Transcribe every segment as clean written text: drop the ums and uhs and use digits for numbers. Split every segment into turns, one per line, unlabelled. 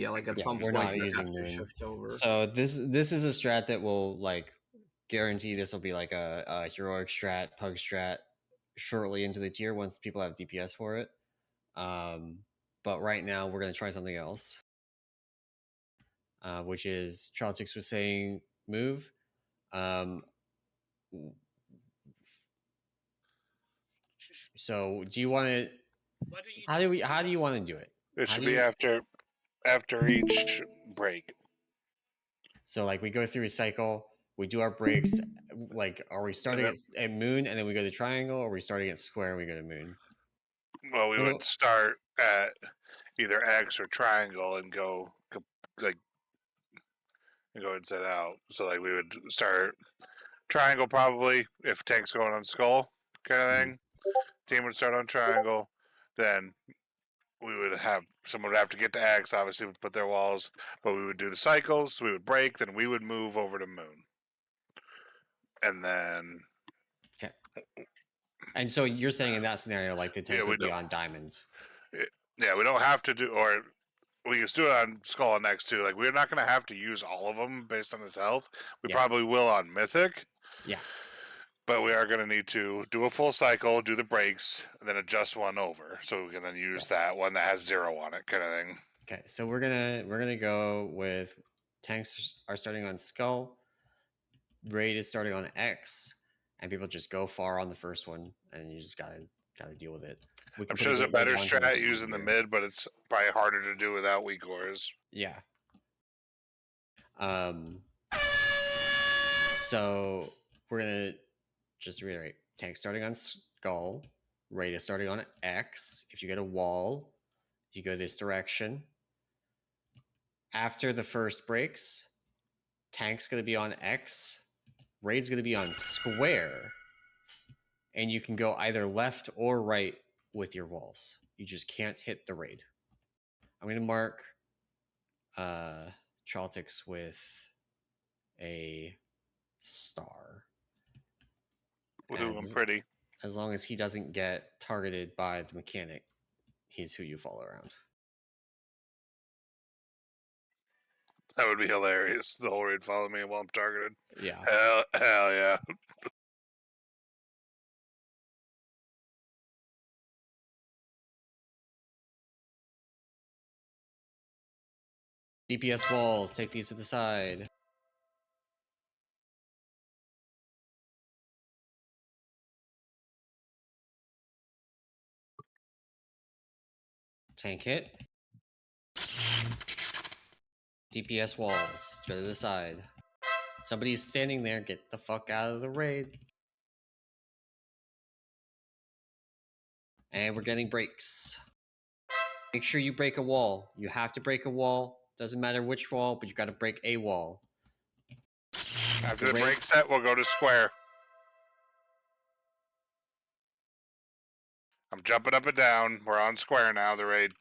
yeah, like at
Yeah,
some
we're
point
not
you
using
have to
moon.
shift over.
So this is a strat that will like guarantee this will be like a heroic strat, pug strat shortly into the tier once people have DPS for it. But right now we're gonna try something else, which is Troutix was saying move. So do you want to? How do you want to do it?
It
How
should
do
be
you,
after each break.
So like we go through a cycle, we do our breaks. Like, are we starting at moon and then we go to triangle, or are we starting at square and we go to moon?
Well, we would start at either X or triangle and go like and go inside out. So like we would start triangle probably if tank's going on skull kind of thing. Team would start on triangle, then we would have someone would have to get to X. Obviously, would put their walls, but we would do the cycles. We would break, then we would move over to moon, and then
Okay. And so you're saying in that scenario, like the tank would be on diamonds.
Yeah, we don't have to do, or we can do it on skull and X too. Like we're not going to have to use all of them based on his health. We probably will on mythic.
Yeah.
But we are going to need to do a full cycle, do the breaks, and then adjust one over, so we can then use that one that has 0 on it, kind of thing.
Okay, so we're gonna go with tanks are starting on skull, raid is starting on X, and people just go far on the first one, and you just gotta deal with it.
I'm sure there's a better strat using the mid, but it's probably harder to do without weak ores.
Yeah. So we're gonna just reiterate: tank starting on skull, raid is starting on X. If you get a wall, you go this direction. After the first breaks, tank's gonna be on X, raid's gonna be on square, and you can go either left or right with your walls. You just can't hit the raid. I'm gonna mark Traltix with a star.
Ooh, I'm pretty.
As long as he doesn't get targeted by the mechanic, he's who you follow around.
That would be hilarious. The whole raid follow me while I'm targeted.
Yeah.
Hell yeah.
DPS walls, take these to the side. Tank hit. DPS walls, go to the side. Somebody's standing there, get the fuck out of the raid. And we're getting breaks. Make sure you break a wall. You have to break a wall. Doesn't matter which wall, but you gotta break a wall.
After the break set, we'll go to square. I'm jumping up and down. We're on square now, the raid.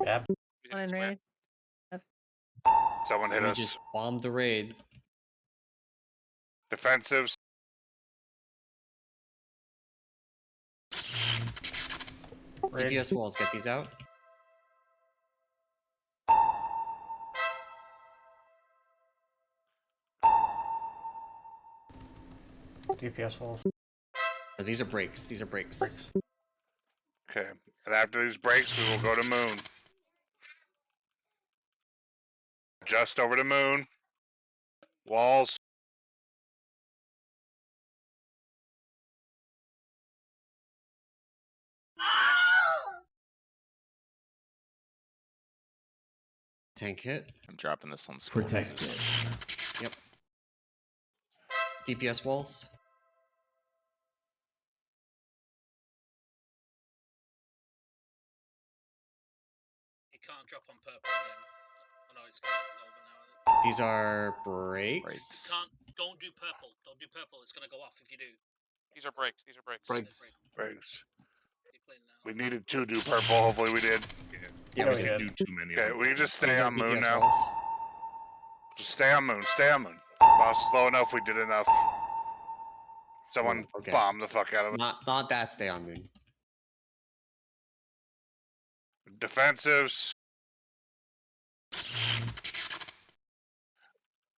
Yep.
On raid.
Someone hit us.
Just bombed the raid.
Defensives.
DPS walls, get these out.
DPS walls.
These are breaks. These are breaks.
Okay. And after these breaks, we will go to moon. Just over to moon. Walls.
Tank hit.
I'm dropping this on
Protected.
Yep. DPS walls.
It can't drop on purple again. Oh no, it's gone over now.
These are breaks.
Don't do purple. Don't do purple. It's gonna go off if you do.
These are breaks. These are breaks.
Breaks. We needed to do purple. Hopefully we did.
Yeah, we did.
Do too many.
Okay, we can just stay on moon
DPS
now.
walls.
Just stay on moon. Stay on moon. Boss is low enough. We did enough. Someone bombed the fuck out of it.
Not that stay on moon.
Defensives.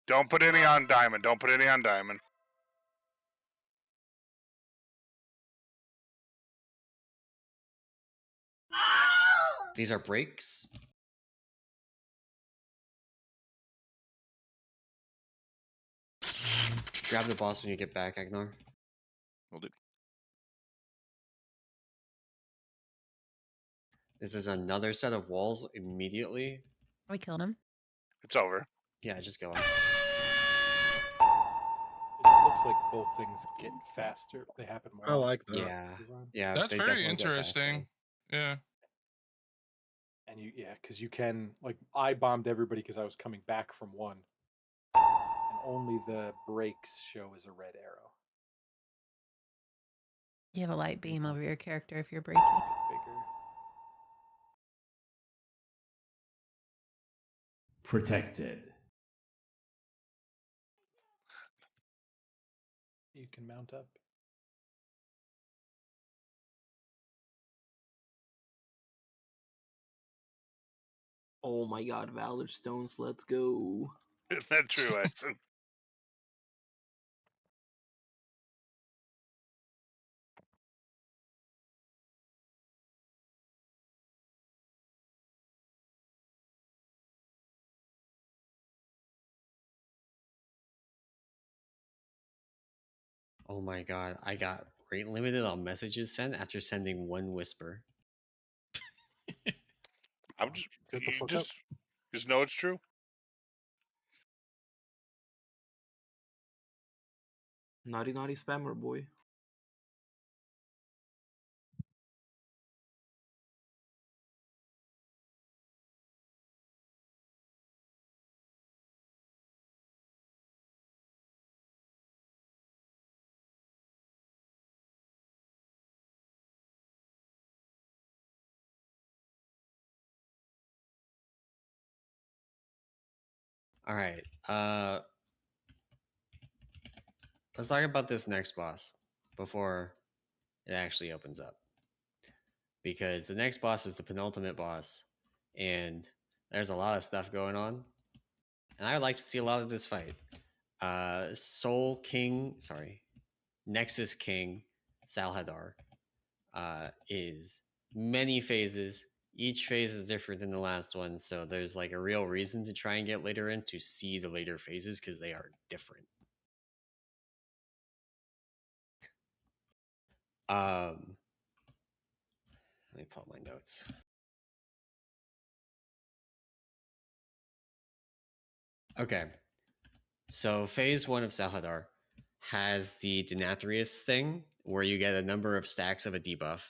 Don't put any on diamond. Don't put any on diamond.
These are breaks. Grab the boss when you get back, Agnar.
Will do.
This is another set of walls immediately.
Are we killing him?
It's over.
Yeah, just kill him.
It looks like both things get faster. They happen more.
I like that.
Yeah, yeah.
That's
they
very
definitely get faster.
interesting. Yeah.
And because you can, like, I bombed everybody because I was coming back from one. And only the breaks show as a red arrow.
You have a light beam over your character if you're breaking.
Bigger.
Protected.
You can mount up.
Oh my god, Valor Stones, let's go.
Isn't that true, Edson?
Oh my god, I got rate limited on messages sent after sending one whisper.
I'm just,
Shut the
you
fuck
just know it's true.
Naughty naughty spammer boy.
All right. Let's talk about this next boss before it actually opens up. Because the next boss is the penultimate boss, and there's a lot of stuff going on. And I would like to see a lot of this fight. Nexus King Salhadar is many phases. Each phase is different than the last one, so there's like a real reason to try and get later in to see the later phases because they are different. Let me pull up my notes. Okay, so phase 1 of Salhadar has the Denathrius thing, where you get a number of stacks of a debuff.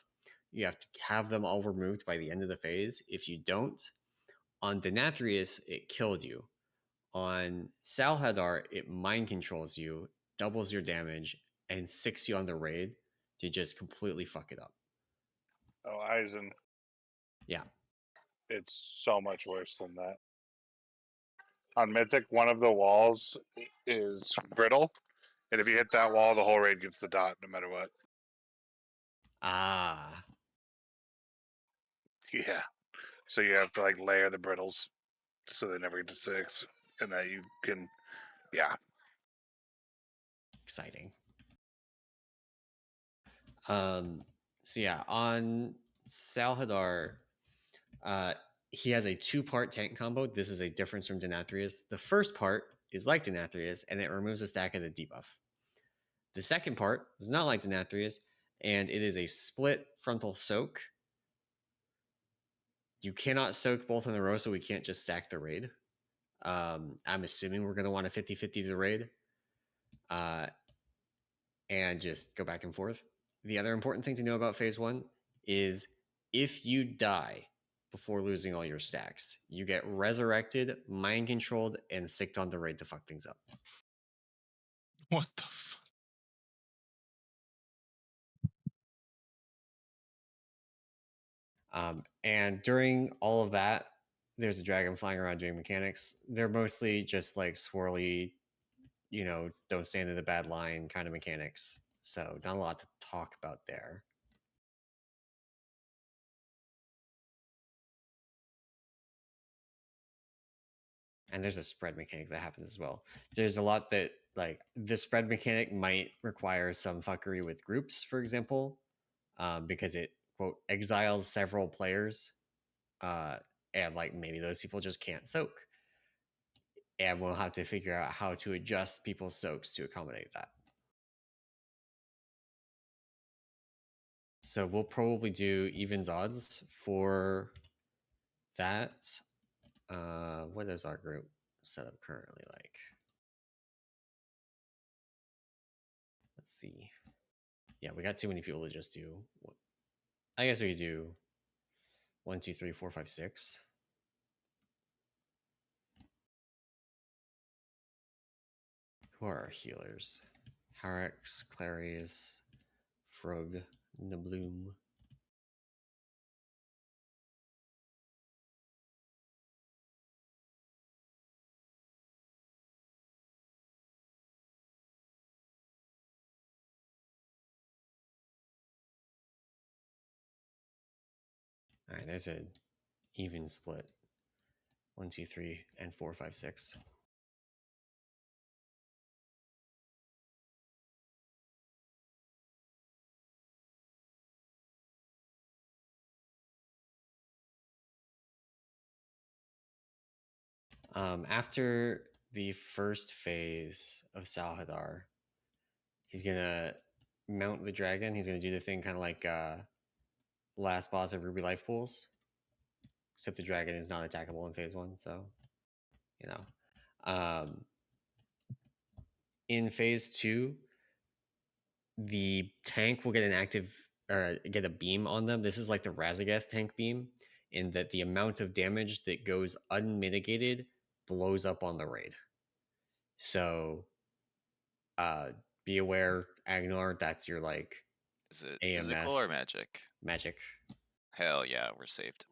You have to have them all removed by the end of the phase. If you don't, on Denathrius, it killed you. On Salhadar, it mind controls you, doubles your damage, and sicks you on the raid to just completely fuck it up.
Oh, Eisen.
Yeah.
It's so much worse than that. On Mythic, one of the walls is brittle, and if you hit that wall, the whole raid gets the dot no matter what.
Ah.
Yeah. So you have to like layer the brittles so they never get to 6, and that you can, yeah.
Exciting. So yeah, on Salhadar, he has a 2-part tank combo. This is a difference from Denathrius. The first part is like Denathrius, and it removes a stack of the debuff. The second part is not like Denathrius, and it is a split frontal soak. You cannot soak both in a row, so we can't just stack the raid. I'm assuming we're going to want a 50-50 the raid. And just go back and forth. The other important thing to know about phase 1 is if you die before losing all your stacks, you get resurrected, mind controlled, and sicked on the raid to fuck things up.
What the fuck?
And during all of that, there's a dragon flying around doing mechanics. They're mostly just like swirly, don't stand in the bad line kind of mechanics. So not a lot to talk about there. And there's a spread mechanic that happens as well. There's a lot that, like, the spread mechanic might require some fuckery with groups, for example, because it, quote, exiles several players, and, like, maybe those people just can't soak. And we'll have to figure out how to adjust people's soaks to accommodate that. So we'll probably do evens odds for that. What is our group setup currently like? Let's see. Yeah, we got too many people to just do. I guess we could do 1, 2, 3, 4, 5, 6. Who are our healers? Harex, Clarius, Frug, Nabloom. All right, there's an even split. 1, 2, 3, and 4, 5, 6. After the first phase of Salhadar, he's gonna mount the dragon. He's gonna do the thing kind of like last boss of Ruby Life Pools, except the dragon is not attackable in phase 1. So, you know, in phase 2, the tank will get an active or get a beam on them. This is like the Razageth tank beam, in that the amount of damage that goes unmitigated blows up on the raid. So be aware, Agnar, that's your like
Is it
AMS
physical or magic?
magic.
Hell yeah, we're saved.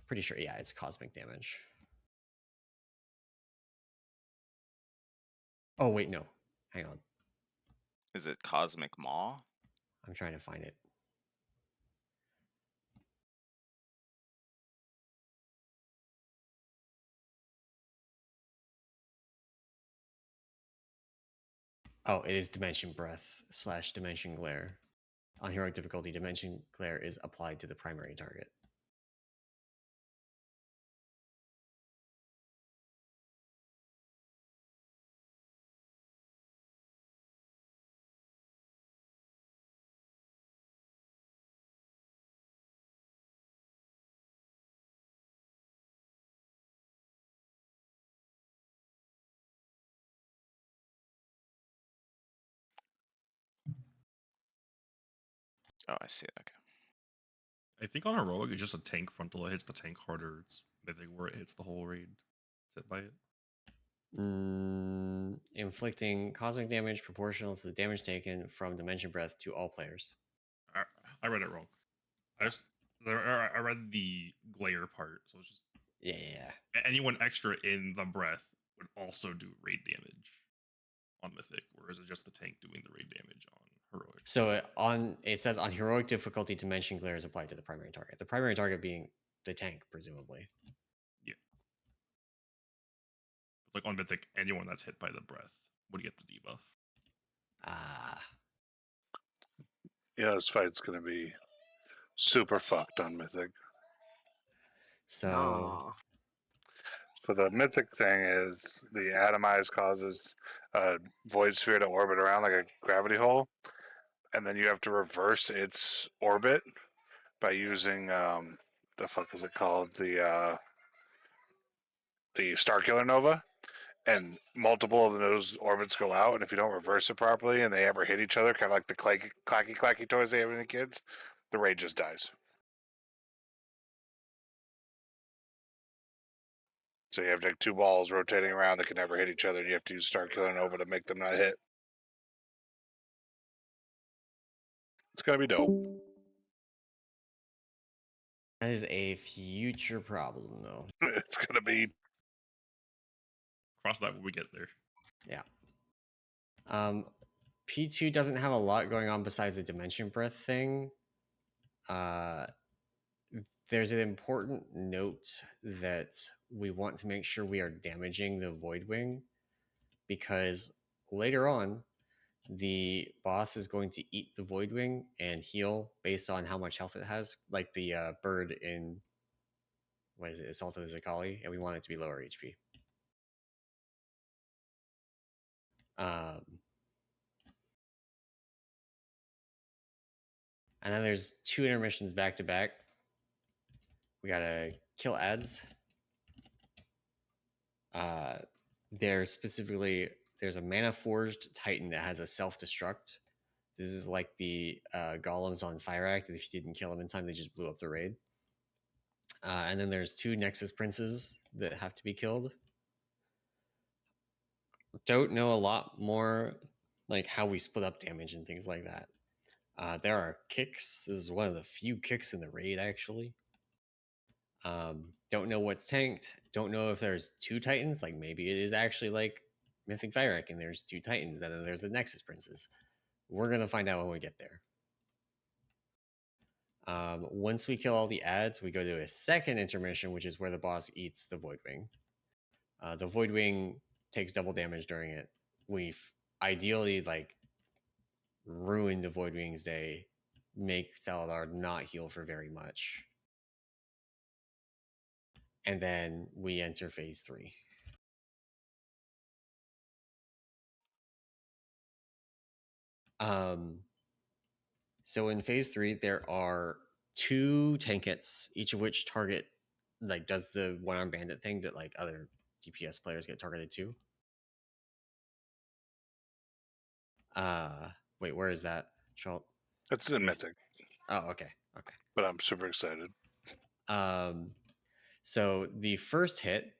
Pretty sure, yeah, it's cosmic damage. Oh wait, no. Hang on.
Is it cosmic maw?
I'm trying to find it. Oh, it is Dimension Breath / Dimension Glare. On heroic difficulty, Dimension Glare is applied to the primary target.
Oh, I see. Okay.
I think on heroic, it's just a tank frontal. It hits the tank harder. It's mythic where it hits the whole raid. It's hit by it.
Inflicting cosmic damage proportional to the damage taken from Dimension Breath to all players.
I read it wrong. I read the glare part, so it's just
Yeah.
anyone extra in the breath would also do raid damage on mythic, whereas it's just the tank doing the raid damage on heroic.
So it says on heroic difficulty, Dimension Glare is applied to the primary target. The primary target being the tank, presumably.
Yeah. It's like on mythic, anyone that's hit by the breath would get the debuff.
Yeah, this fight's gonna be super fucked on Mythic.
So
Nah.
So the Mythic thing is the Atomize causes a void sphere to orbit around like a gravity hole, and then you have to reverse its orbit by using the fuck is it called, the Starkiller Nova, and multiple of those orbits go out, and if you don't reverse it properly and they ever hit each other, kind of like the clacky toys they have in the kids, the raid just dies. So you have like two balls rotating around that can never hit each other, and you have to use Starkiller Nova to make them not hit. It's gonna be dope.
that is a future problem, though.
It's gonna be.
Cross that when we get there.
Yeah. P2 doesn't have a lot going on besides the Dimension Breath thing. there's an important note that we want to make sure we are damaging the Voidwing, because later on, the boss is going to eat the Voidwing and heal based on how much health it has, like the bird in, what is it, Assault of the Zakali, and we want it to be lower HP. And then there's 2 intermissions back to back. We gotta kill ads. There's a Manaforged Titan that has a self-destruct. This is like the golems on Fire Act, that if you didn't kill them in time, they just blew up the raid. And then there's 2 Nexus Princes that have to be killed. Don't know a lot more, like how we split up damage and things like that. There are kicks. This is one of the few kicks in the raid, actually. Don't know what's tanked. Don't know if there's 2 Titans. Like maybe it is actually like Mythic Fire Act and there's 2 Titans, and then there's the Nexus Princes. We're gonna find out when we get there. Once we kill all the ads, we go to a second intermission, which is where the boss eats the Voidwing. The Voidwing takes double damage during it. We've ideally like ruined the Voidwing's day, make Saladar not heal for very much. And then we enter phase 3. So in phase 3, there are 2 tank hits, each of which target, like, does the one-arm bandit thing that like other DPS players get targeted to. Wait, where is that, Schalt?
That's in Mythic.
Oh, okay.
But I'm super excited.
So the first hit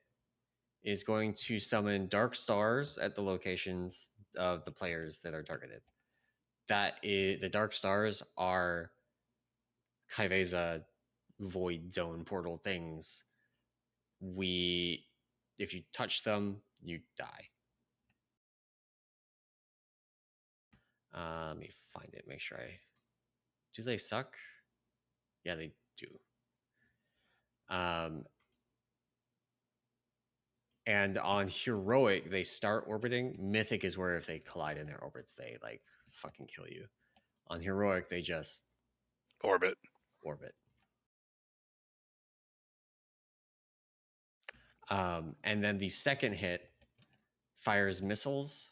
is going to summon dark stars at the locations of the players that are targeted. That is, the dark stars are Kaiveza void zone portal things. If you touch them, you die. Let me find it, make sure do they suck? Yeah, they do. And on heroic, they start orbiting. Mythic is where if they collide in their orbits, they like fucking kill you. On heroic, they just
orbit.
And then the second hit fires missiles,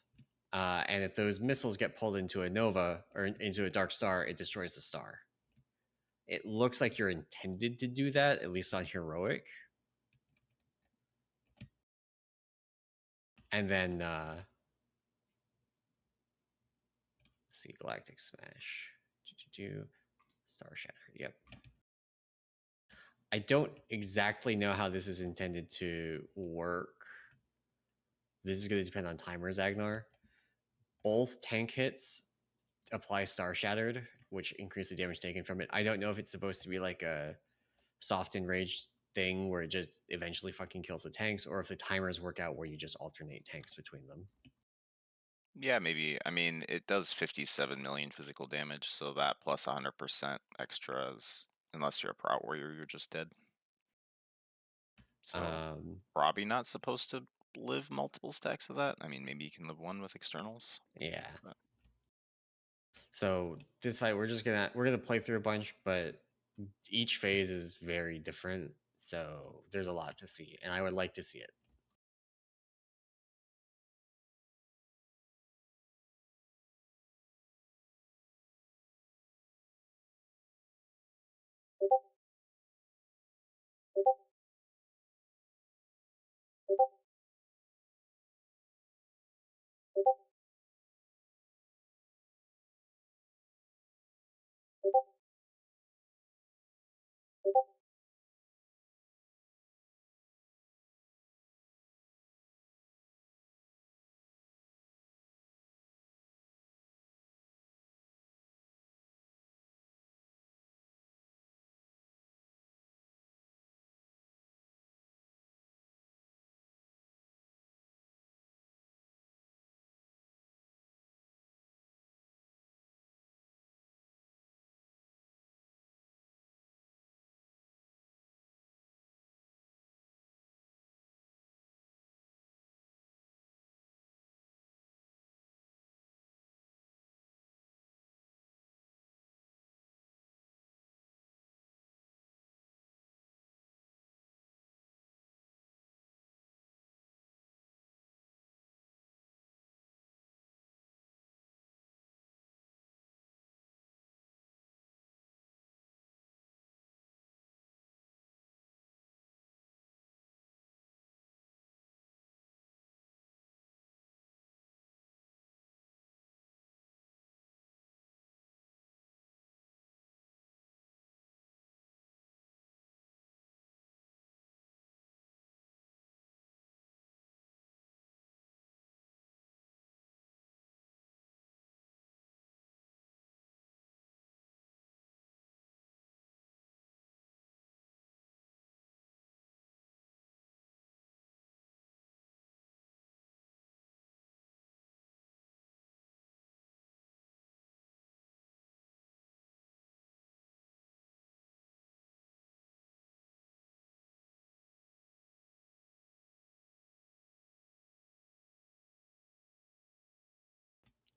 and if those missiles get pulled into a nova or into a dark star, it destroys the star. It looks like you're intended to do that, at least on heroic. And then let's see, Galactic Smash. Star Shattered. Yep. I don't exactly know how this is intended to work. This is going to depend on timers, Agnar. Both tank hits apply Star Shattered, which increase the damage taken from it. I don't know if it's supposed to be like a soft enraged thing where it just eventually fucking kills the tanks, or if the timers work out where you just alternate tanks between them.
Yeah, maybe. I mean, it does 57 million physical damage, so that plus 100% extras, unless you're a Prout Warrior, you're just dead. So probably not supposed to live multiple stacks of that. I mean, maybe you can live one with externals.
Yeah. But. So this fight, we're gonna play through a bunch, but each phase is very different. So there's a lot to see, and I would like to see it.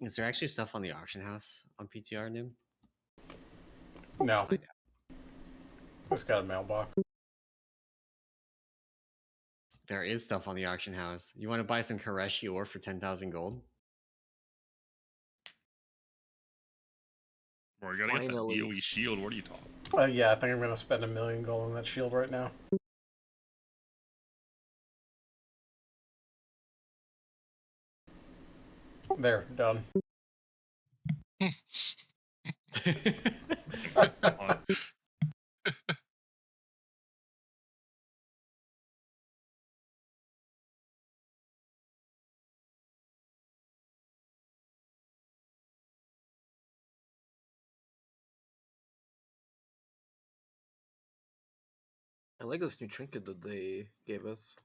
Is there actually stuff on the auction house on PTR, Nim?
No.
Let's find out.
It's got a mailbox.
There is stuff on the auction house. You want to buy some Koreshi ore for 10,000 gold?
Bro, you gotta get that
Finally.
DOE shield. What are you talking?
Yeah, I think I'm gonna spend 1 million gold on that shield right now. There, done.
about?
I like this new trinket that they gave us.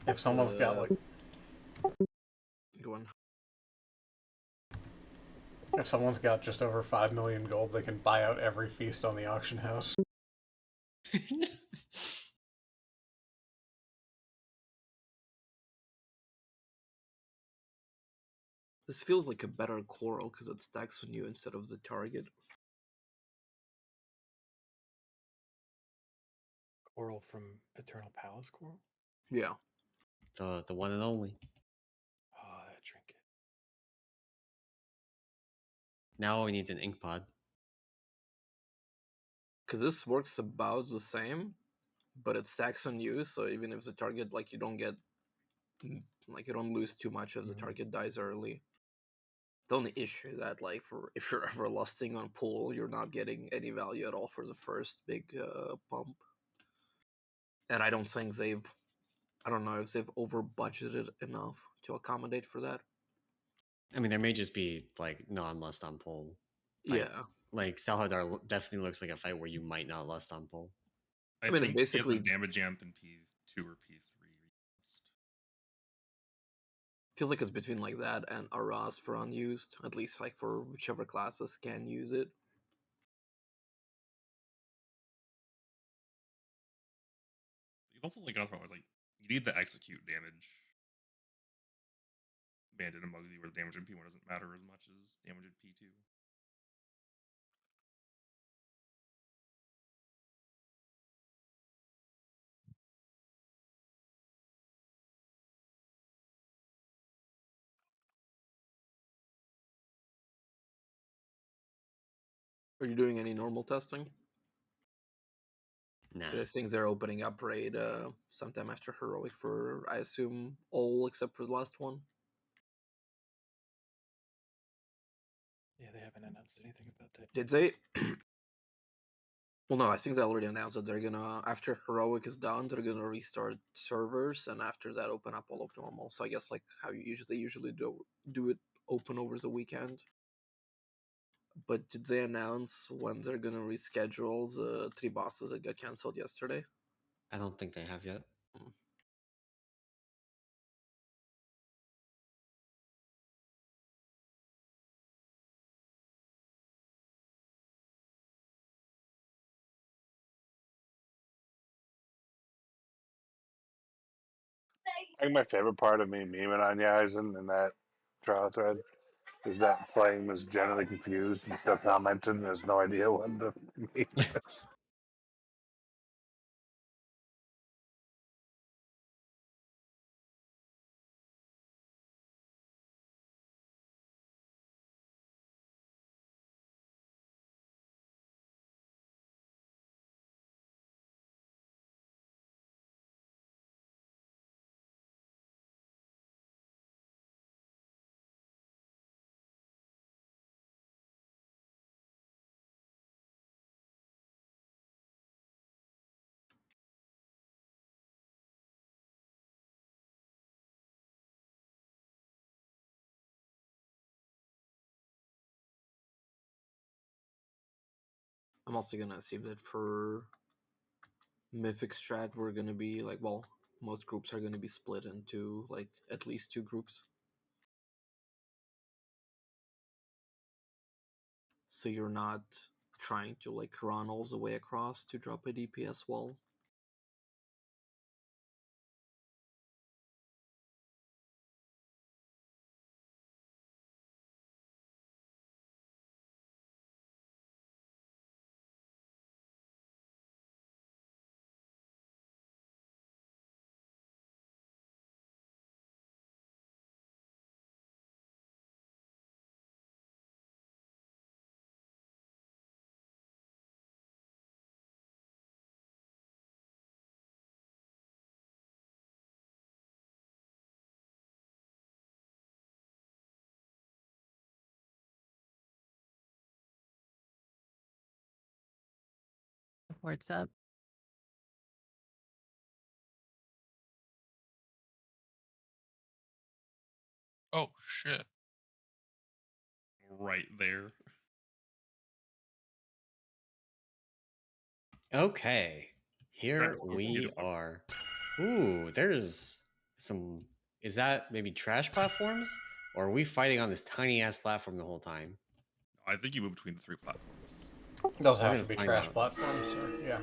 If someone's got like,
Go on.
if someone's got just over 5 million gold, they can buy out every feast on the auction house.
This feels like a better coral because it stacks on you instead of the target.
Coral from Eternal Palace Coral?
Yeah.
The one and only.
Oh, that trinket.
Now all we need is an ink pod.
Because this works about the same, but it stacks on you, so even if the target, like, you don't get, like, you don't lose too much if the target dies early. The only issue that, like, for if you're ever lusting on pool, you're not getting any value at all for the first big pump. And I don't think I don't know if they've over budgeted enough to accommodate for that.
I mean, there may just be like non-lust on pull.
Yeah.
Like Salhadar definitely looks like a fight where you might not lust on pull.
I mean, it's
think
basically-
he has a damage amp in P2 or P3.
Feels like it's between like that and Aras for unused, at least like for whichever classes can use it.
You've also like another problem is like you need the execute damage. Bandit and Muggsy where the damage in P1 doesn't matter as much as damage in P2.
Are you doing any normal testing?
Nah.
I think they're opening up raid sometime after heroic for, I assume, all except for the last one.
Yeah, they haven't announced anything about that.
Did they? Well, no, I think they already announced that they're gonna, after heroic is done, they're gonna restart servers, and after that, open up all of normal. So I guess like how you usually do it, open over the weekend. But did they announce when they're gonna reschedule the 3 bosses that got cancelled yesterday?
I don't think they have yet.
I think my favorite part of me memeing on Yaisen in that trial thread is that Flame is generally confused and still commenting and has no idea what the meme is.
I'm also gonna assume that for Mythic Strat, we're gonna be like, well, most groups are gonna be split into like at least 2 groups. So you're not trying to like run all the way across to drop a DPS wall.
Teleports up.
Oh shit.
Right there.
Okay, here
Trash
we
beautiful.
are. Ooh, there's some. Is that maybe trash platforms? Or are we fighting on this tiny ass platform the whole time?
I think you move between the 3 platforms.
Those
We're
have
gonna
to be
find
trash
out.
platforms, or yeah.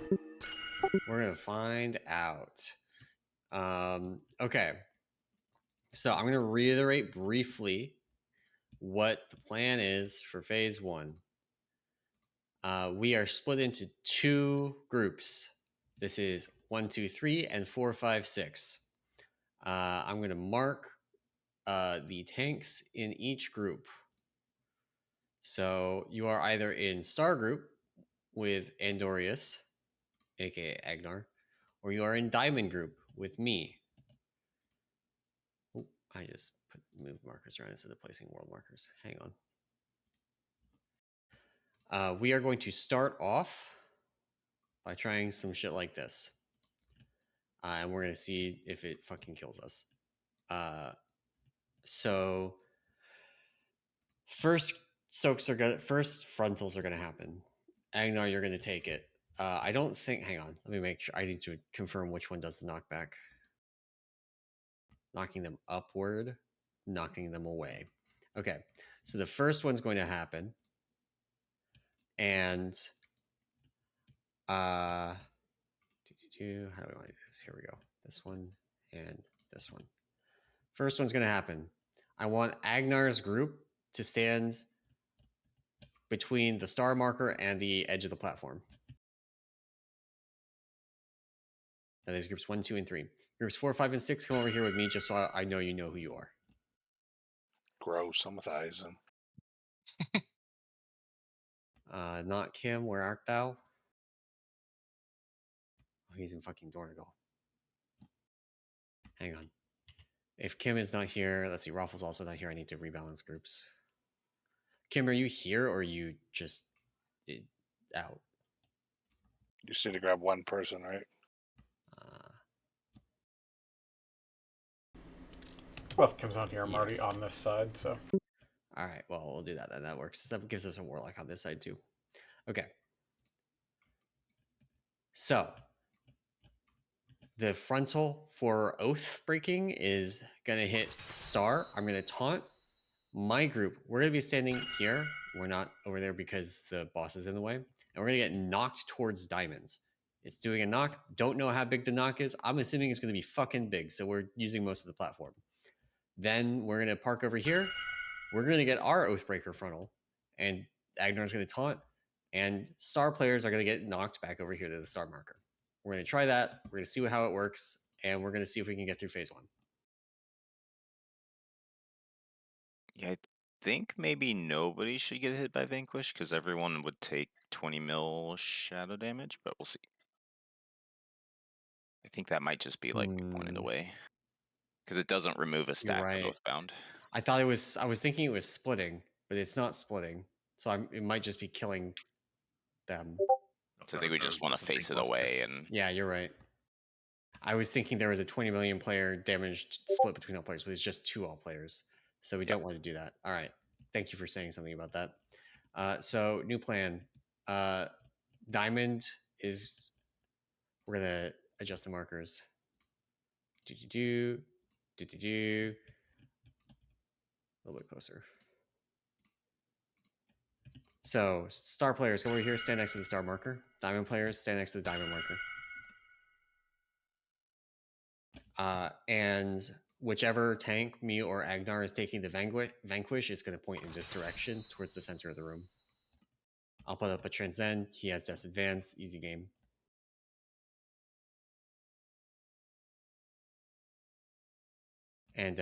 We're gonna find out. Okay. So I'm gonna reiterate briefly what the plan is for phase 1. We are split into 2 groups. This is 1, 2, 3, and 4, 5, 6. I'm gonna mark the tanks in each group. So you are either in Star Group with Andorius, aka Agnar, or you are in Diamond Group with me. Oh, I just moved markers around instead of placing world markers. Hang on. We are going to start off by trying some shit like this. And we're going to see if it fucking kills us. So first frontals are gonna happen. Agnar, you're gonna take it. I don't think. Hang on, let me make sure. I need to confirm which one does the knockback. Knocking them upward, knocking them away. Okay, so the first one's going to happen, and how do we want to do this? Here we go. This one and this one. First one's gonna happen. I want Agnar's group to stand between the star marker and the edge of the platform. That is groups 1, 2, and 3. Groups 4, 5, and 6 come over here with me just so I know you know who you are.
Gross. I'm with Eisen.
Not Kim, where art thou? Oh, he's in fucking Dornagal. Hang on. If Kim is not here, let's see, Raffle's also not here. I need to rebalance groups. Kim, are you here or are you just out?
You just need to grab one person, right?
Well, if it comes down here, I'm
Yes.
already on this side, so.
All right, well, we'll do that then. That works. That gives us a warlock on this side too. Okay. So, the frontal for oath breaking is going to hit star. I'm going to taunt. My group, we're going to be standing here. We're not over there because the boss is in the way. And we're going to get knocked towards diamonds. It's doing a knock. Don't know how big the knock is. I'm assuming it's going to be fucking big. So we're using most of the platform. Then we're going to park over here. We're going to get our Oathbreaker frontal. And Agnar's going to taunt. And star players are going to get knocked back over here to the star marker. We're going to try that. We're going to see how it works. And we're going to see if we can get through phase 1.
Yeah, I think maybe nobody should get hit by Vanquish because everyone would take 20 mil shadow damage, but we'll see. I think that might just be like one in the way because it doesn't remove a stack
right.
with Oathbound.
I thought it was. I was thinking it was splitting, but it's not splitting. So it might just be killing them.
So I think we just want to face it away and.
Yeah, you're right. I was thinking there was a 20 million player damaged split between all players, but it's just 2 all players. So we don't want to do that. All right. Thank you for saying something about that. So new plan. Diamond is. We're gonna adjust the markers. Do. A little bit closer. So star players come over here, stand next to the star marker. Diamond players stand next to the diamond marker. And whichever tank, me or Agnar, is taking the vanquish is going to point in this direction towards the center of the room. I'll put up a transcend. He has Death's Advance. Easy game. And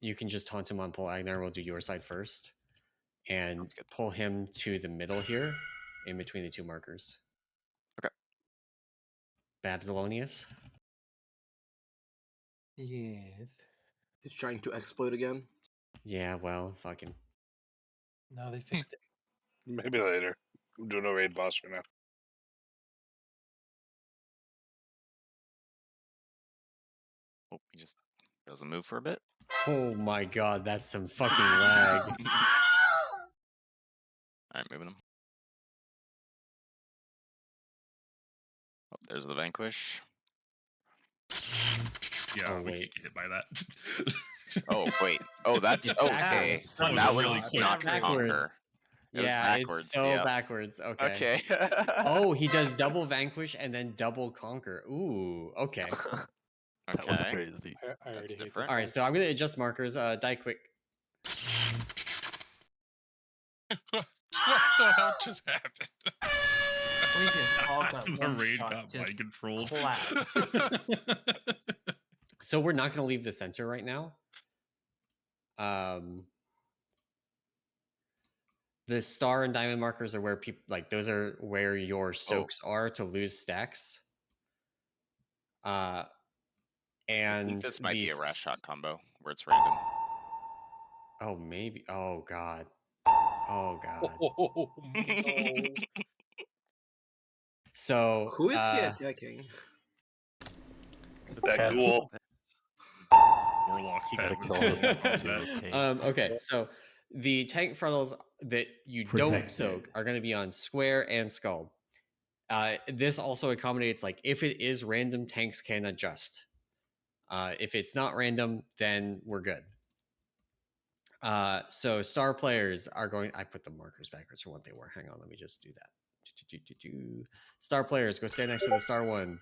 you can just taunt him on pull Agnar. We'll do your side first. And pull him to the middle here, in between the 2 markers.
Okay.
Babylonius.
Yes.
He's trying to exploit again.
Yeah, well, fucking.
No, they fixed it.
Maybe later. I'm doing a raid boss right now.
Doesn't move for a bit.
Oh my god, that's some fucking lag.
Alright, moving him. Oh, there's the Vanquish.
Yeah,
Oh,
we
wait.
can't get hit by that.
Oh, wait. Oh, that's
It's
okay.
backwards.
That was
That
really
was
quick.
not
Backwards.
Conquer. It was
Yeah,
backwards.
it's so
Yeah.
backwards. Okay.
Okay.
Oh, he does double Vanquish and then double Conquer. Ooh, okay.
That was
Okay.
crazy.
I already
That's
hate this
different.
All right,
one.
so I'm gonna adjust markers. Die quick.
What the hell just happened?
We just all got
The
one
raid
shot,
got
just
mind controlled.
collapsed.
So we're not gonna leave the center right now. The star and diamond markers are where people like those are where your soaks are to lose stacks.
I
And
think this might be a
these-
Wrath Shot combo where it's random.
Oh, maybe. Oh god. Oh god.
Oh, no.
So
Who is he attacking?
That
Pets.
ghoul.
Warlock
You gotta
pet
kill
was
him
killed
too,
by that.
okay.
okay, so the tank frontals that you don't
Protected.
soak are going to be on square and skull. This also accommodates like if it is random, tanks can adjust. If it's not random, then we're good. So star players are going. I put the markers backwards from what they were. Hang on, let me just do that. Star players, go stand next to the star one.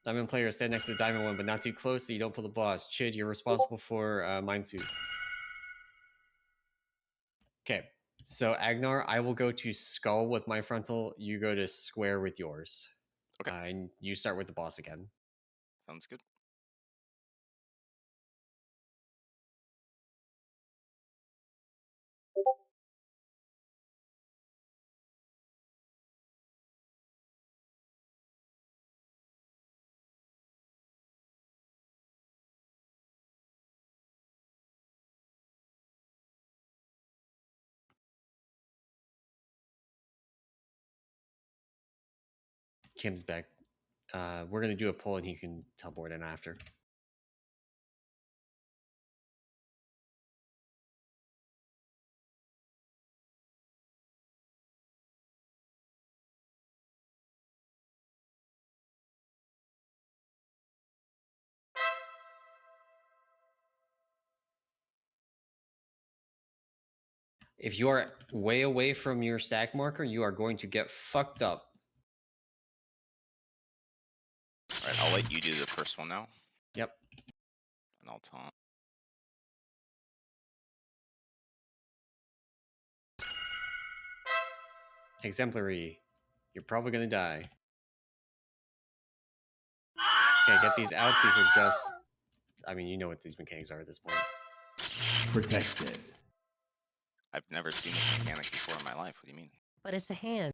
Diamond players, stand next to the diamond one, but not too close so you don't pull the boss. Chid, you're responsible for Mind Suit. Okay, so Agnar, I will go to skull with my frontal. You go to square with yours.
Okay.
And you start with the boss again.
Sounds good.
Kim's back. We're gonna do a poll and he can teleport in after. If you are way away from your stack marker, you are going to get fucked up.
Alright, I'll let you do the first one now.
Yep.
And I'll taunt.
Exemplary. You're probably gonna die. Okay, get these out. These are just. I mean, you know what these mechanics are at this point.
Protected.
I've never seen this mechanic before in my life. What do you mean?
But it's a hand.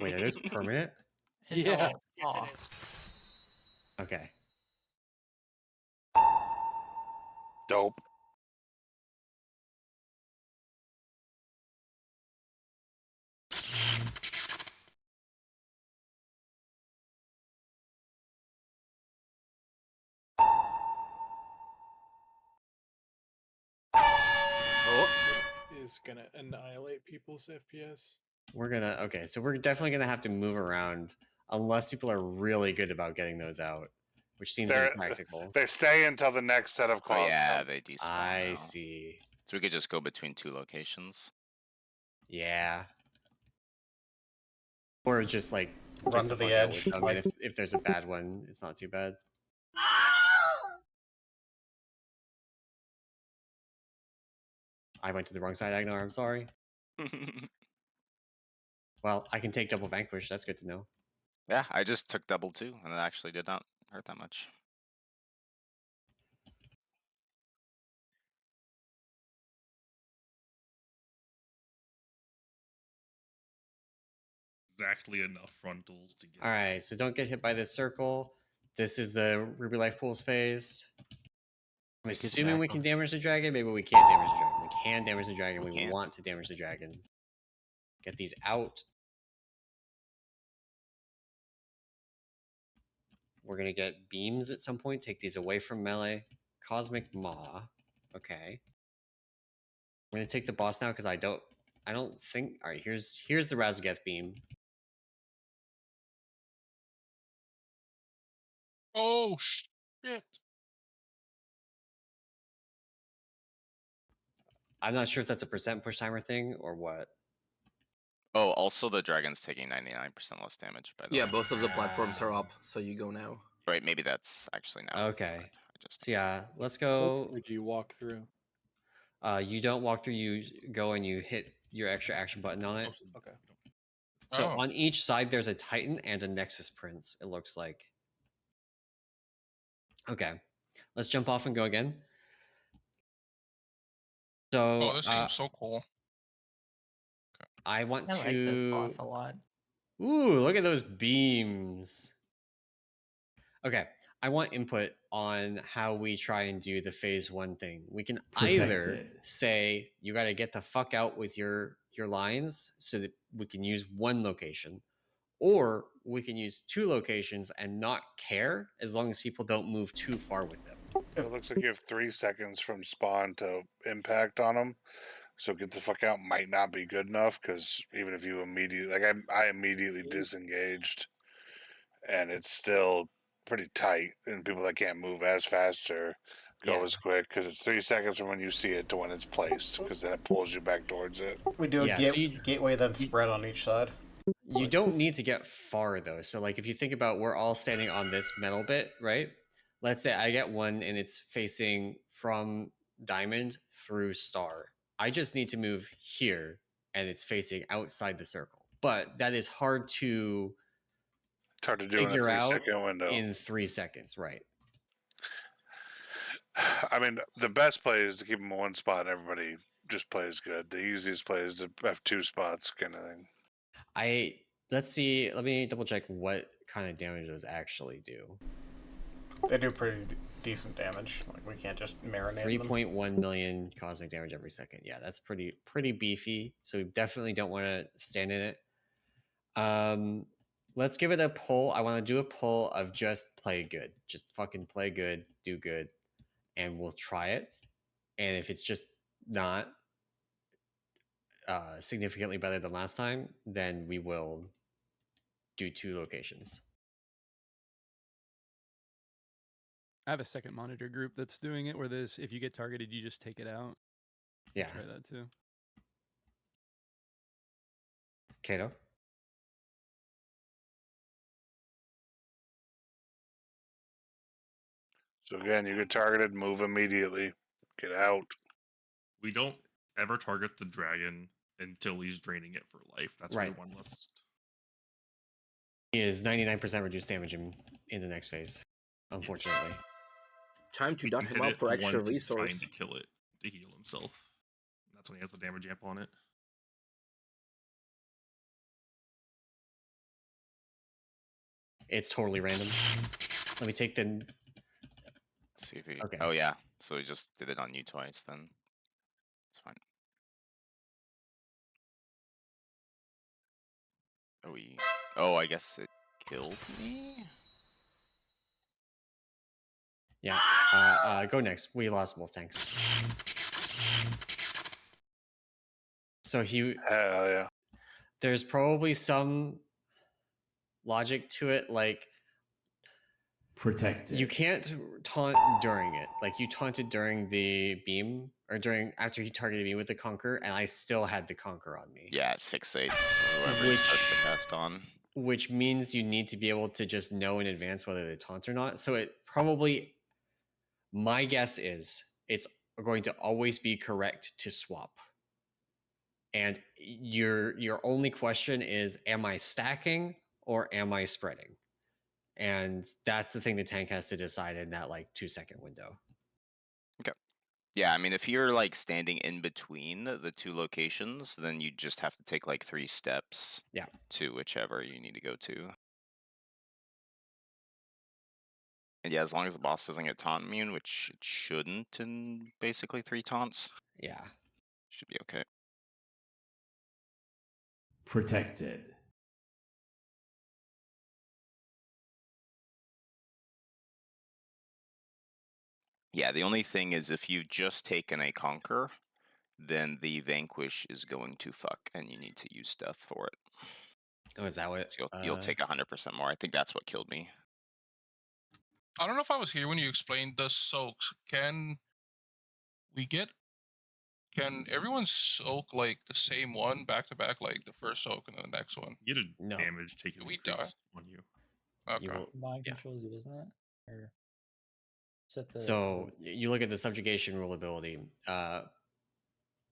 Wait, are those permanent?
It's
Yeah.
all
Yes,
off.
it is.
Okay.
Dope.
Oh,
Is gonna annihilate people's FPS.
We're gonna. Okay, so we're definitely gonna have to move around unless people are really good about getting those out, which seems
They're-
impractical.
They stay until the next set of
Oh
claws
yeah,
come.
they despawn
I
now.
see.
So we could just go between two locations.
Yeah. Or just like
Run
get
to the
fuck out
edge,
with them,
like-
and if there's a bad one, it's not too bad. I went to the wrong side, Agnar. I'm sorry. Well, I can take double vanquish. That's good to know.
Yeah, I just took double too, and it actually did not hurt that much.
Exactly enough frontals to get.
All right, so don't get hit by this circle. This is the Ruby Life Pools phase. I'm
Make it
assuming we
jackal.
can damage the dragon. Maybe we can't damage the dragon. We can damage the dragon.
We
We
can.
want to damage the dragon. Get these out. We're going to get beams at some point. Take these away from melee. Cosmic Maw. Okay. I'm gonna take the boss now because I don't think. All right, here's the Razageth beam.
Oh shit!
I'm not sure if that's a percent push timer thing or what.
Oh, also the dragon's taking 99% less damage. By the
Yeah,
way.
both of the platforms are up, so you go now.
Right, maybe that's actually now.
Okay.
I just
So yeah, let's
Or
go.
do you walk through?
You don't walk through. You go and you hit your extra action button on it.
Okay.
So
Oh.
on each side, there's a Titan and a Nexus Prince. It looks like. Okay, let's jump off and go again. So
Oh, this seems so cool.
I want
I
to.
like this boss a lot.
Ooh, look at those beams. Okay, I want input on how we try and do the phase 1 thing. We can either
Protected.
say you got to get the fuck out with your lines so that we can use one location, or we can use 2 locations and not care as long as people don't move too far with them.
It looks like you have 3 seconds from spawn to impact on them. So get the fuck out might not be good enough because even if you immediately, like I immediately disengaged, and it's still pretty tight, and people that can't move as fast or go
Yeah.
as quick because it's 3 seconds from when you see it to when it's placed because then it pulls you back towards it.
We do a
Yeah, so
gateway then spread on each side.
You don't need to get far though. So like if you think about we're all standing on this metal bit, right? Let's say I get one and it's facing from diamond through star. I just need to move here and it's facing outside the circle. But that is hard to
It's hard to do in a
figure out
3-second window.
in 3 seconds, right?
I mean, the best play is to keep them in one spot and everybody just plays good. The easiest play is to have 2 spots, kind of thing.
Let's see. Let me double check what kind of damage those actually do.
They do pretty decent damage. Like we can't just marinate
3.1 million cosmic damage every second. Yeah, that's pretty beefy. So we definitely don't want to stand in it. Let's give it a pull. I want to do a pull of just play good. Just fucking play good, do good, and we'll try it. And if it's just not significantly better than last time, then we will do 2 locations.
I have a second monitor group that's doing it where this, if you get targeted, you just take it out.
Yeah.
Try that too.
Kato?
So again, you get targeted, move immediately, get out.
We don't ever target the dragon until he's draining it for life. That's
Right.
one list.
He is 99% reduced damage in the next phase, unfortunately.
Time to
We
dot
can
him
hit
up
it
for extra
once he's trying
resource.
to kill it to heal himself. That's when he has the damage amp on it.
It's totally random. Let me take the.
Let's see if he.
Okay.
Oh yeah, so he just did it on you twice. Then it's fine. Oh, oh, I guess it killed me.
Yeah. Go next. We lost both tanks. So he.
Hell yeah.
There's probably some logic to it, like
Protected.
you can't taunt during it. Like you taunted during the beam or after he targeted me with the conquer, and I still had the conquer on me.
Yeah, it fixates whoever he starts to cast on.
Which means you need to be able to just know in advance whether they taunt or not. So it probably, my guess is it's going to always be correct to swap. And your only question is, am I stacking or am I spreading? And that's the thing the tank has to decide in that like 2-second window.
Okay. Yeah, I mean, if you're like standing in between the 2 locations, then you just have to take like 3 steps.
Yeah.
To whichever you need to go to. And yeah, as long as the boss doesn't get taunt immune, which it shouldn't in basically 3 taunts.
Yeah.
Should be okay.
Protected.
Yeah, the only thing is if you've just taken a conquer, then the vanquish is going to fuck, and you need to use stuff for it.
Oh, is that what?
So you'll take 100% more. I think that's what killed me.
I don't know if I was here when you explained the soaks. Can we get? Can everyone soak like the same one back to back, like the first soak and then the next one?
You get a
No.
damage taken
Do we die?
increase on you.
Okay.
You will,
Mind
yeah.
controls you, isn't it? Or set the
So you look at the subjugation rule ability.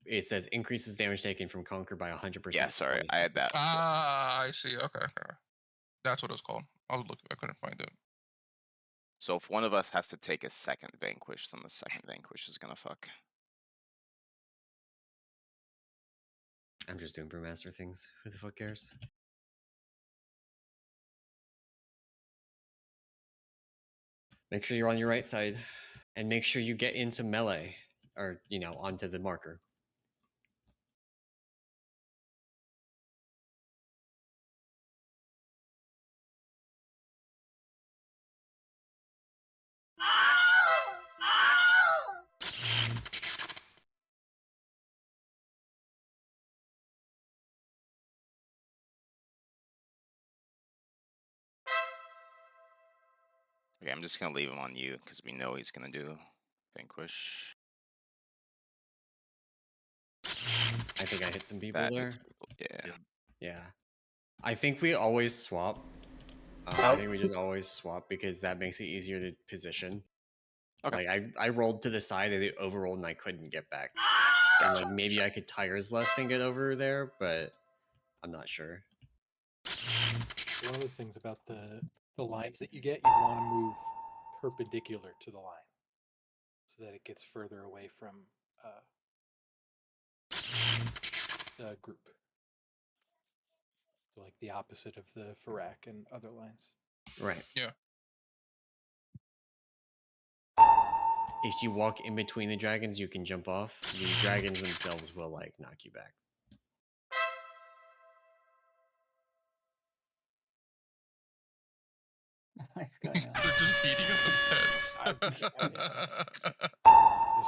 It says increases damage taken from conquer by 100%.
Yeah, sorry,
for 20
I had that.
seconds.
Ah, I see. Okay. That's what it's called. I was looking. I couldn't find it.
So if one of us has to take a second vanquish, then the second vanquish is gonna fuck.
I'm just doing brewmaster things. Who the fuck cares? Make sure you're on your right side, and make sure you get into melee, or onto the marker.
Okay, I'm just gonna leave him on you because we know he's gonna do vanquish.
I think I hit some people
That
there.
hits people. Yeah.
Yeah. I think we always swap. I think we just always swap because that makes it easier to position.
Okay.
Like I rolled to the side and it overrolled and I couldn't get back. And like maybe I could tires less and get over there, but I'm not sure.
One of those things about the lines that you get, you want to move perpendicular to the line so that it gets further away from the group. So like the opposite of the Farak and other lines.
Right.
Yeah.
If you walk in between the dragons, you can jump off. The dragons themselves will like knock you back.
What's going on?
They're just beating up the pets.
There's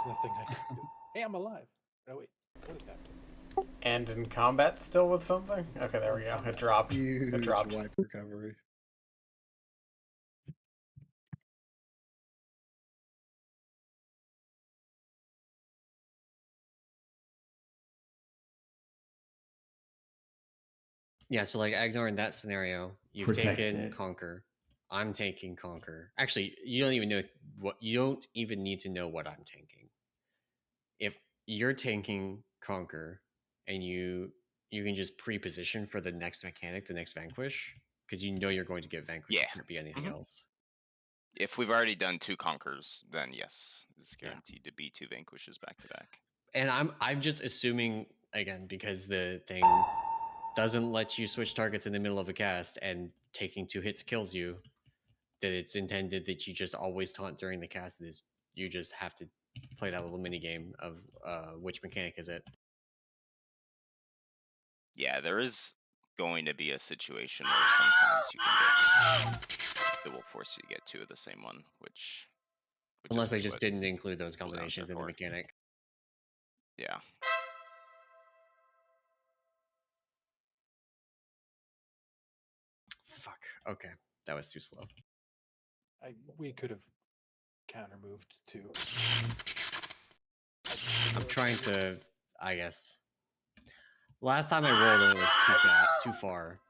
nothing I can do. Hey, I'm alive. Oh wait, what is happening?
And in combat still with something? Okay, there we go. It dropped.
Huge
It dropped.
wipe recovery.
Yeah, so like Agnar in that scenario, you've taken Conquer. I'm taking Conquer. Actually, you don't even need to know what I'm tanking. If you're tanking Conquer and you can just pre-position for the next mechanic, the next Vanquish, because you know you're going to get Vanquish.
Yeah.
It can't be anything else.
If we've already done 2 conquers, then yes, it's guaranteed to be 2 vanquishes back to back.
And I'm just assuming again because the thing doesn't let you switch targets in the middle of a cast and taking 2 hits kills you, that it's intended that you just always taunt during the cast. Is you just have to play that little mini game of which mechanic is it.
Yeah, there is going to be a situation where sometimes you can get it will force you to get 2 of the same one, which
Unless they
is
just
what
didn't include those
cooldowns are
combinations in the
for.
mechanic.
Yeah.
Fuck. Okay, that was too slow.
We could have counter moved too.
I'm trying to, I guess. Last time I rolled and it was too far.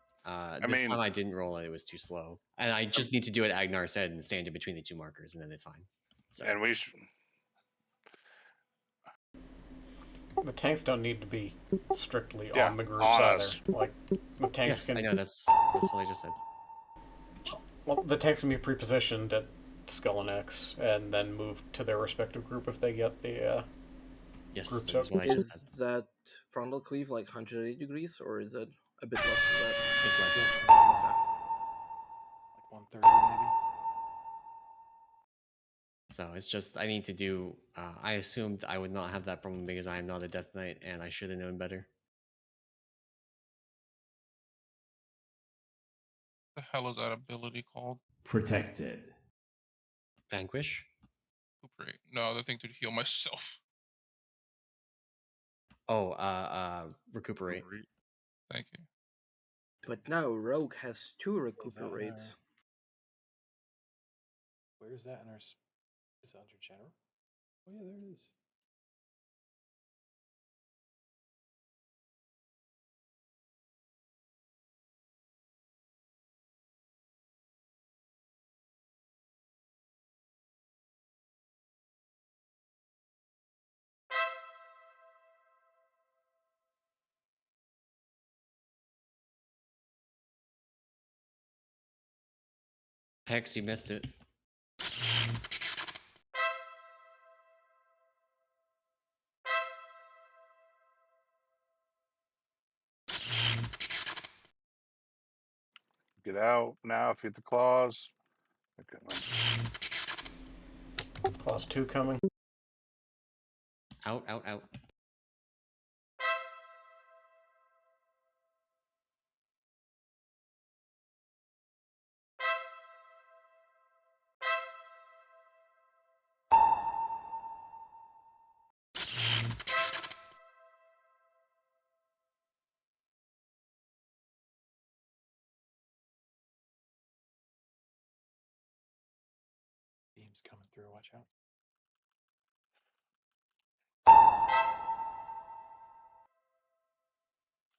This time I didn't roll and it was too slow. And I just need to do what Agnar said and stand in between the 2 markers, and then it's fine. So.
And we
the tanks don't need to be strictly
Yeah,
on the groups
on
either.
us.
Like the tanks
Yes,
can.
I know that's what I just said.
Well, the tanks can be pre-positioned at Skull and X, and then move to their respective group if they get the
Yes,
groups
that is what I just said.
Is that frontal cleave like 180 degrees, or is it a bit less than that?
It's less.
Okay.
Like 130 maybe.
So it's just I need to do. I assumed I would not have that problem because I am not a Death Knight, and I should have known better.
The hell is that ability called?
Protected.
Vanquish.
Recuperate. No, the thing to heal myself.
Oh, recuperate.
Thank you.
But now Rogue has 2
Where's
recuperates.
that in our? Is it under general? Oh yeah, there it is.
Hex, you missed it.
Get out now. Feed the claws. Okay.
Clause 2 coming.
Out, out, out.
Beam's coming through. Watch out.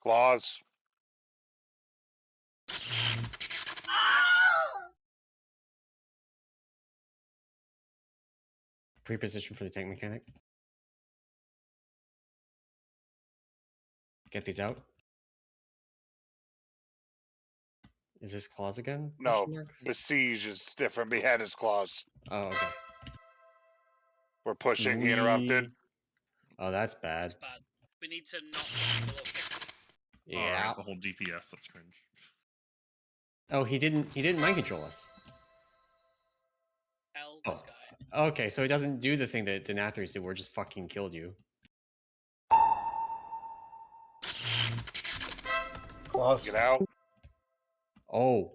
Claws.
Pre-position for the tank mechanic. Get these out. Is this claws again?
No,
Question mark?
besiege is different. Behead is claws.
Oh, okay.
We're pushing. He interrupted.
Oh, that's bad.
It's bad. We need to knock people off quickly.
Yeah.
Alright, the whole DPS, that's cringe.
Oh, he didn't mind control us.
Hell,
Oh.
this guy.
Okay, so he doesn't do the thing that Denathrius did where it just fucking killed you.
Claws.
Get out.
Oh.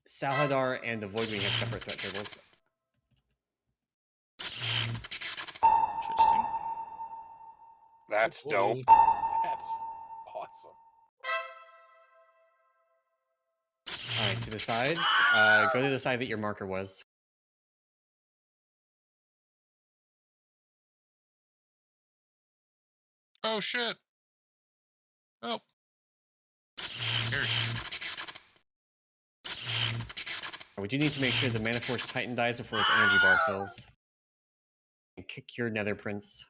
Salhadar and the Voidwing have separate threat tables.
Interesting.
That's dope.
That's awesome.
Alright, to the sides. Go to the side that your marker was.
Oh shit. Oh.
We do need to make sure the Manaforge Titan dies before its energy bar fills. And kick your Nether Prince.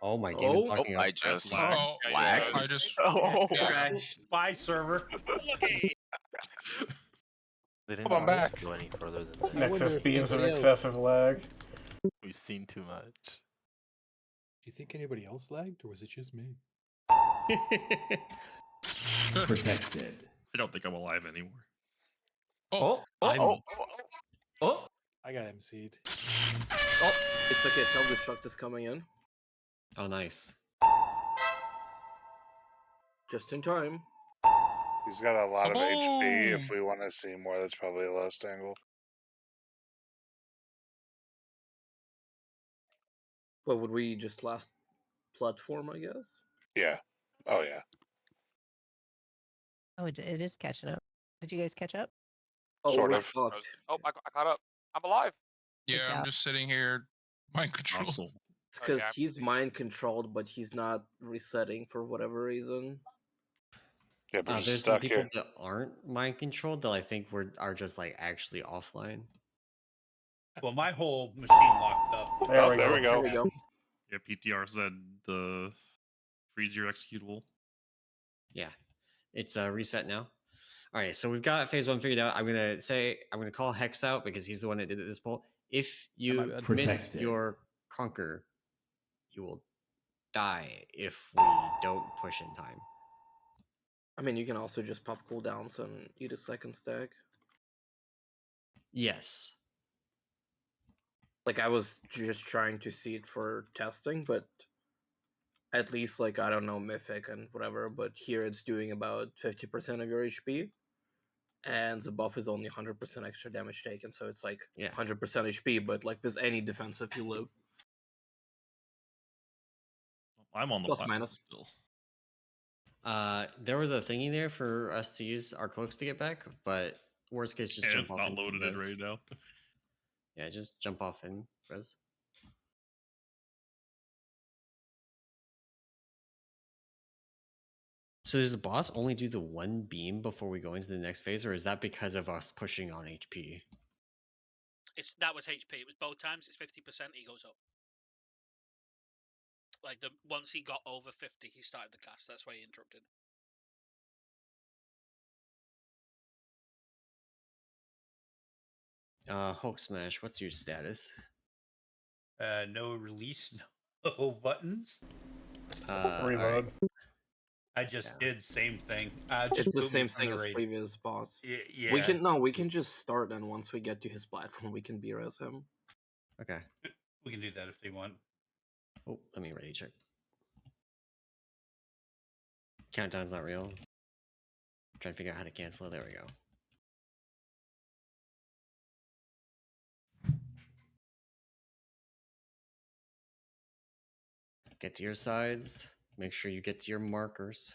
Oh, my game is
Oh,
locking up.
I just
Oh,
lagged.
I just
Oh,
yeah.
crash. Bye, server.
Lucky.
They didn't
Come on back.
go any further than that.
Nexus
if
beams of
anybody else-
excessive lag.
We've seen too much.
Do you think anybody else lagged, or was it just me?
Protected.
I don't think I'm alive anymore.
Oh,
I'm-
oh,
I got MC'd.
oh, it's okay. Self-destruct is coming in.
Oh, nice.
Just in time.
He's got a lot of HP. If
Kaboom!
we want to see more, that's probably a last angle.
What would we just last platform, I guess?
Yeah. Oh, yeah.
Oh, it is catching up. Did you guys catch up?
Oh,
Sort
we're
of.
fucked.
Oh, I caught up. I'm alive.
Yeah,
Good
I'm
job.
just sitting here mind control.
Console.
It's because
yeah,
he's mind controlled, but he's not resetting for whatever reason.
Yeah, but just
There's some
stuck
people
here.
that aren't mind controlled that I think are just like actually offline.
well, my whole machine locked up.
There we
There
go.
we
There
go.
we go.
Yeah, PTR said the freeze your executable.
Yeah, it's reset now. All right, so we've got phase 1 figured out. I'm gonna call Hex out because he's the one that did it this poll. If
Yeah, my
you
bad.
miss
Protected.
your conquer, you will die if we don't push in time.
I mean, you can also just pop cooldowns and eat a second stack.
Yes.
Like, I was just trying to see it for testing, but at least, like, I don't know, Mythic and whatever, but here it's doing about 50% of your HP. and the buff is only 100% extra damage taken, so it's like
Yeah.
100% HP, but like with any defensive you live.
I'm on the
Plus
platform
minus.
still.
There was a thingy there for us to use our cloaks to get back, but worst case, just
And
jump
it's
off.
not
and
loaded in
res.
right now.
Yeah, just jump off and res. So does the boss only do the one beam before we go into the next phase, or is that because of us pushing on HP?
That was HP. It was both times. It's 50%. He goes up. Like once he got over 50, he started the cast. That's why he interrupted.
Hulk Smash, what's your status?
No release, no buttons.
Reload.
I just did same thing.
It's
Just
the
boot me
same
from
thing
the
as
raid.
previous boss.
Yeah.
We can just start, and once we get to his platform, we can B-res him.
Okay.
We can do that if they want.
Oh, let me ready check. Countdown's not real. I'm trying to figure out how to cancel it. There we go. Get to your sides. Make sure you get to your markers.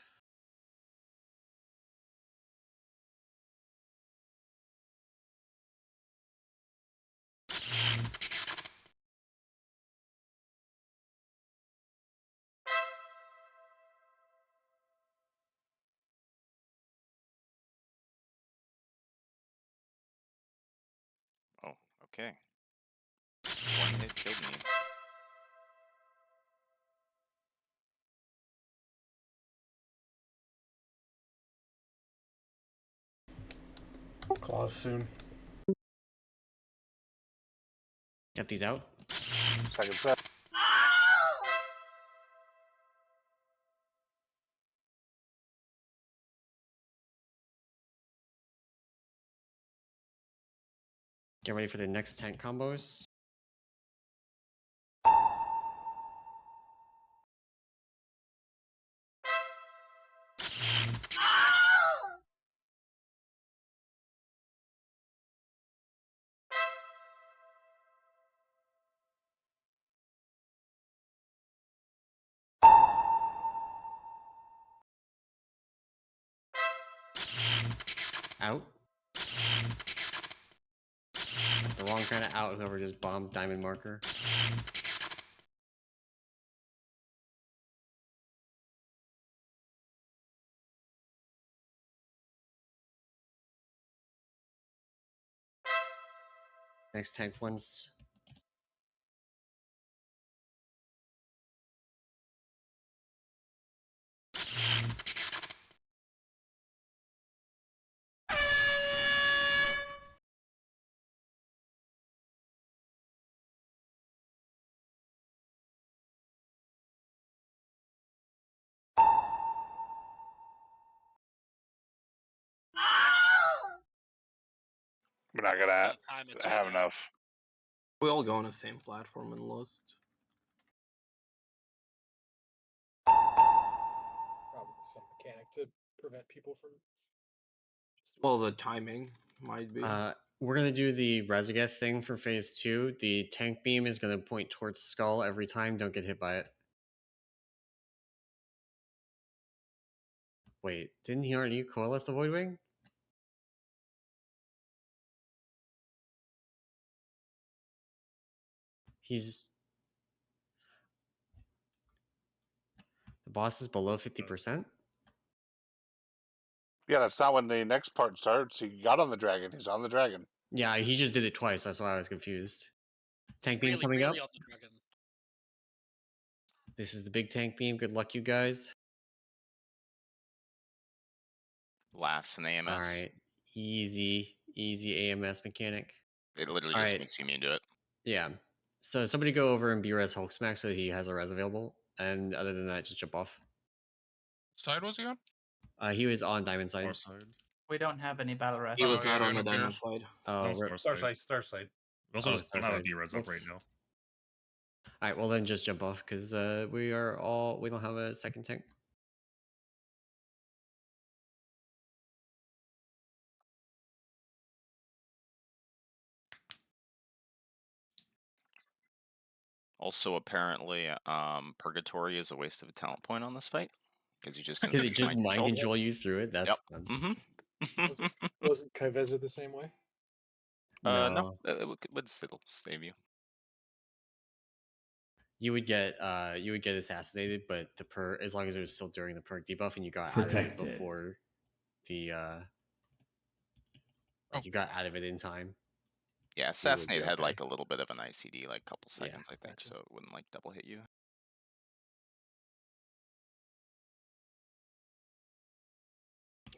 Oh, okay. One hit killed me.
Claws soon.
Get these out.
Second set.
Get ready for the next tank combos. Out. That's the wrong kind of out, whoever just bombed diamond marker. Next tank one's
We're not gonna have enough.
We all go on the same platform and lost.
Probably some mechanic to prevent people from.
Well, the timing might be.
we're gonna do the Razageth thing for phase 2. The tank beam is gonna point towards Skull every time. Don't get hit by it. Wait, didn't he already coalesce the Voidwing? He's the boss is below 50%.
Yeah, that's not when the next part starts. He got on the dragon. He's on the dragon.
Yeah, he just did it twice. That's why I was confused. Tank beam
Really,
coming
really
up.
on the dragon.
This is the big tank beam. Good luck, you guys.
Laughs and AMS.
All right, easy AMS mechanic.
It literally
All
just
right.
makes you immune to it.
Yeah. So somebody go over and B-res Hulk Smack so he has a res available. And other than that, just jump off.
Side was he on?
He was on diamond side.
Side.
We don't have any battle rest.
He was
yeah,
not
yeah,
on the
who
diamond
cares?
side.
Oh,
It's on
rip.
Star side.
Starside.
We also
Oh,
just don't have a
Starside.
B-res up right
Whoops.
now.
All right, well then just jump off because we don't have a second tank.
Also, apparently, Purgatory is a waste of a talent point on this fight because you just
Did it
instantly
just mind
control.
control you through it? That's
Yep.
fun.
Wasn't Kai'Veza the same way?
No,
No.
it would still save you.
You would get assassinated, but as long as it was still during the perk debuff and you got out of it
Protected.
before the you got out of it in time.
Yeah,
you would be
Assassinate had
okay.
like a little bit of an ICD, like a couple
Yeah,
seconds, I think, so it wouldn't like double hit you.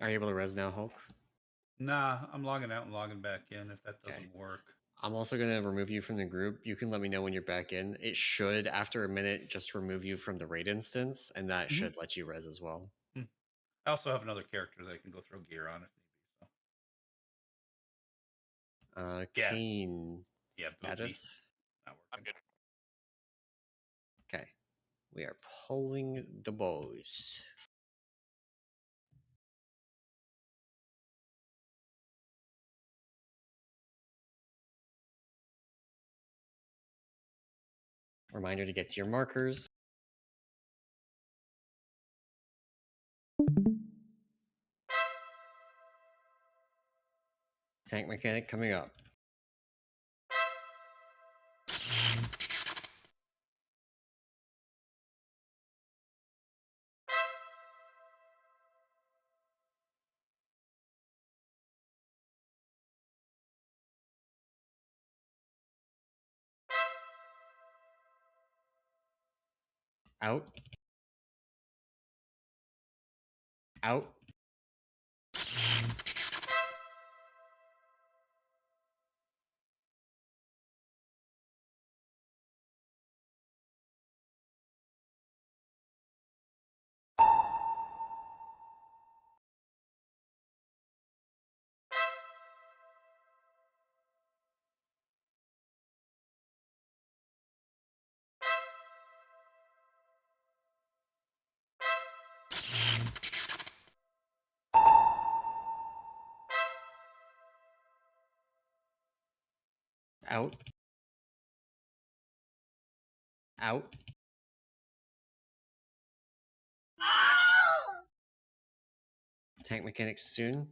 Are you able to res now, Hulk?
Nah, I'm logging out and logging back in if that doesn't work.
I'm also going to remove you from the group. You can let me know when you're back in. It should, after a minute, just remove you from the raid instance, and that should let you res as well.
I also have another character that I can go throw gear on if need be. Yeah.
Kane
Yeah, boot me.
status?
Not
I'm
working.
good.
Okay. We are pulling the boys. Reminder to get to your markers. Tank mechanic coming up. Out. Out. Out. Out. Tank mechanics soon.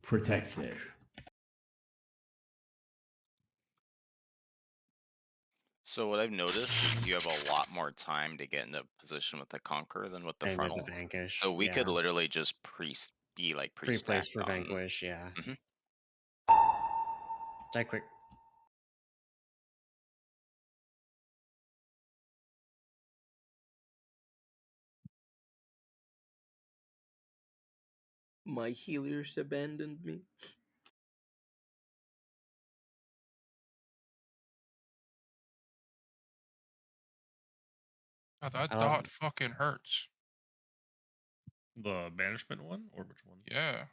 Protected.
So what I've noticed is you have a lot more time to get into position with the Conquer than with the
And with
Frontal.
the Vanquish.
So we could
yeah.
literally just be like
Pre-place
pre-stacked
for
on.
Vanquish, yeah. Die quick.
My healers abandoned me.
Oh, that
I love-
dot fucking hurts.
The banishment one, or which one?
Yeah.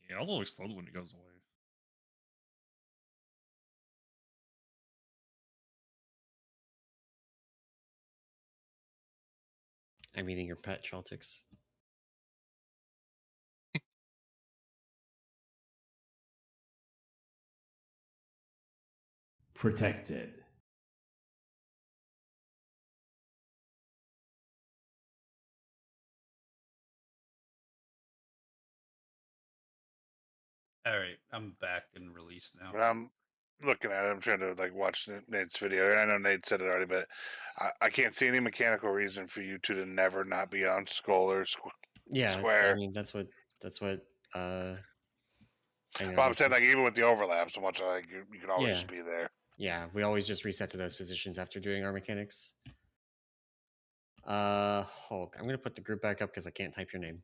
Yeah, it also explodes when it goes away.
I'm eating your pet, Chaltix.
Protected.
All right, I'm back and released now.
I'm looking at it. I'm trying to like watch Nate's video. And I know Nate said it already, but I can't see any mechanical reason for you two to never not be on Skull or
Yeah,
Square.
I mean that's what I know.
Well, I'm saying like even with the overlap, so much like you can always
Yeah.
just be there.
Yeah, we always just reset to those positions after doing our mechanics. Hulk, I'm gonna put the group back up because I can't type your name.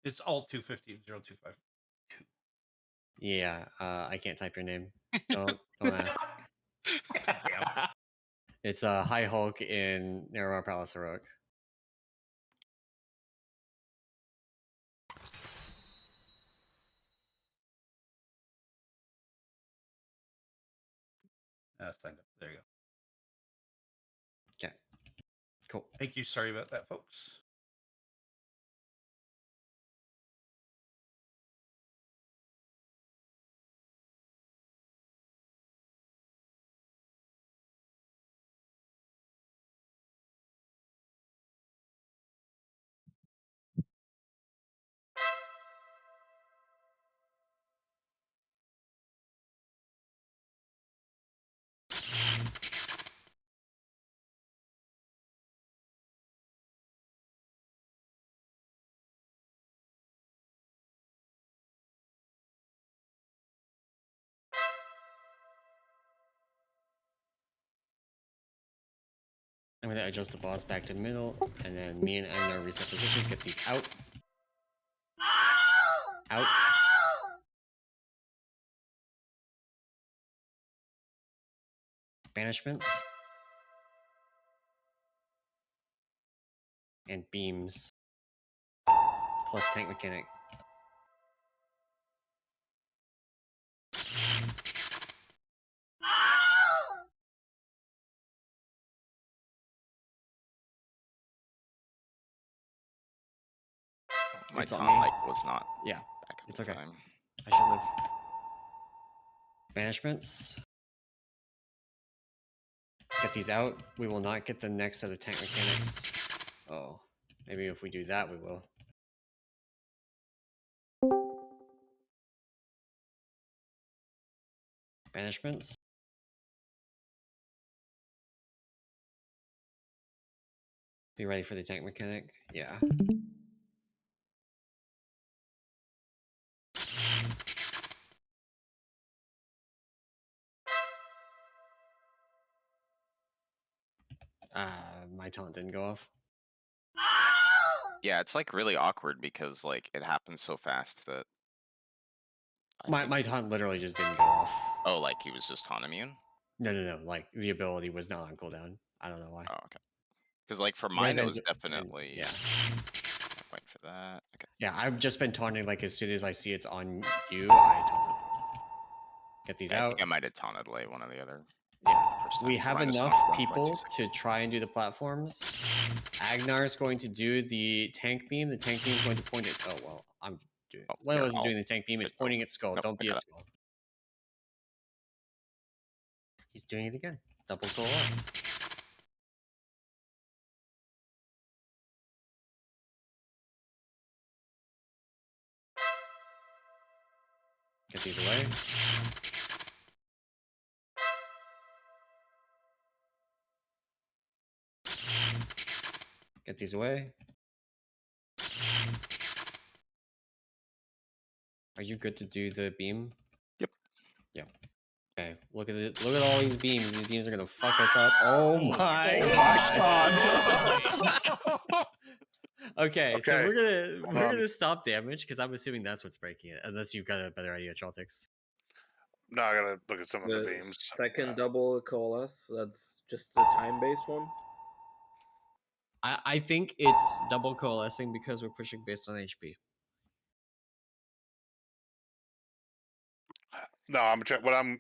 It's alt 250-025.
Yeah, I can't type your name. Don't ask. It's High Hulk in Narrow Palace Heroic.
Signed up. There you go.
Okay. Cool.
Thank you. Sorry about that, folks.
I'm gonna adjust the boss back to middle, and then me and Agnar reset positions, get these out. Out. Banishments. And beams. Plus tank mechanic.
My
It's on
taunt
me.
like was not
Yeah,
back at
it's
the
okay.
time.
I should live. Banishments. Get these out. We will not get the next set of tank mechanics. Oh, maybe if we do that, we will. Banishments. Be ready for the tank mechanic. Yeah. My taunt didn't go off.
Yeah, it's like really awkward because like it happens so fast that
My taunt literally just didn't go off.
Oh, like he was just taunt immune?
No. Like the ability was not on cooldown. I don't know why.
Oh, okay. Because like for
Res
mine, it
and-
was definitely.
yeah.
Wait for that. Okay.
Yeah, I've just been taunting like as soon as I see it's on you, I taunt. Get these
I
out.
think I might have taunted late one or the other.
Yeah.
First
We
time.
have
Mine was
enough
sunk 1.26.
people to try and do the platforms. Agnar is going to do the tank beam. The tank beam is going to point at. Oh well, I'm doing.
Oh,
What
here,
was doing the tank beam? It's
good, go.
pointing at skull.
Nope,
Don't
I
be
got
at
it.
skull. He's doing it again. Double coalesce. Get these away. Get these away. Are you good to do the beam?
Yep.
Yep. Okay. Look at it. Look at all these beams. These beams are gonna fuck us up. Oh my god. Okay, so
Okay,
we're
hold on.
gonna stop damage because I'm assuming that's what's breaking it, unless you've got a better idea, Chaltix.
No, I gotta look at some of the
The
beams.
second double coalesce, that's just the time-based one.
I think it's double coalescing because we're pushing based on HP.
No, I'm trying.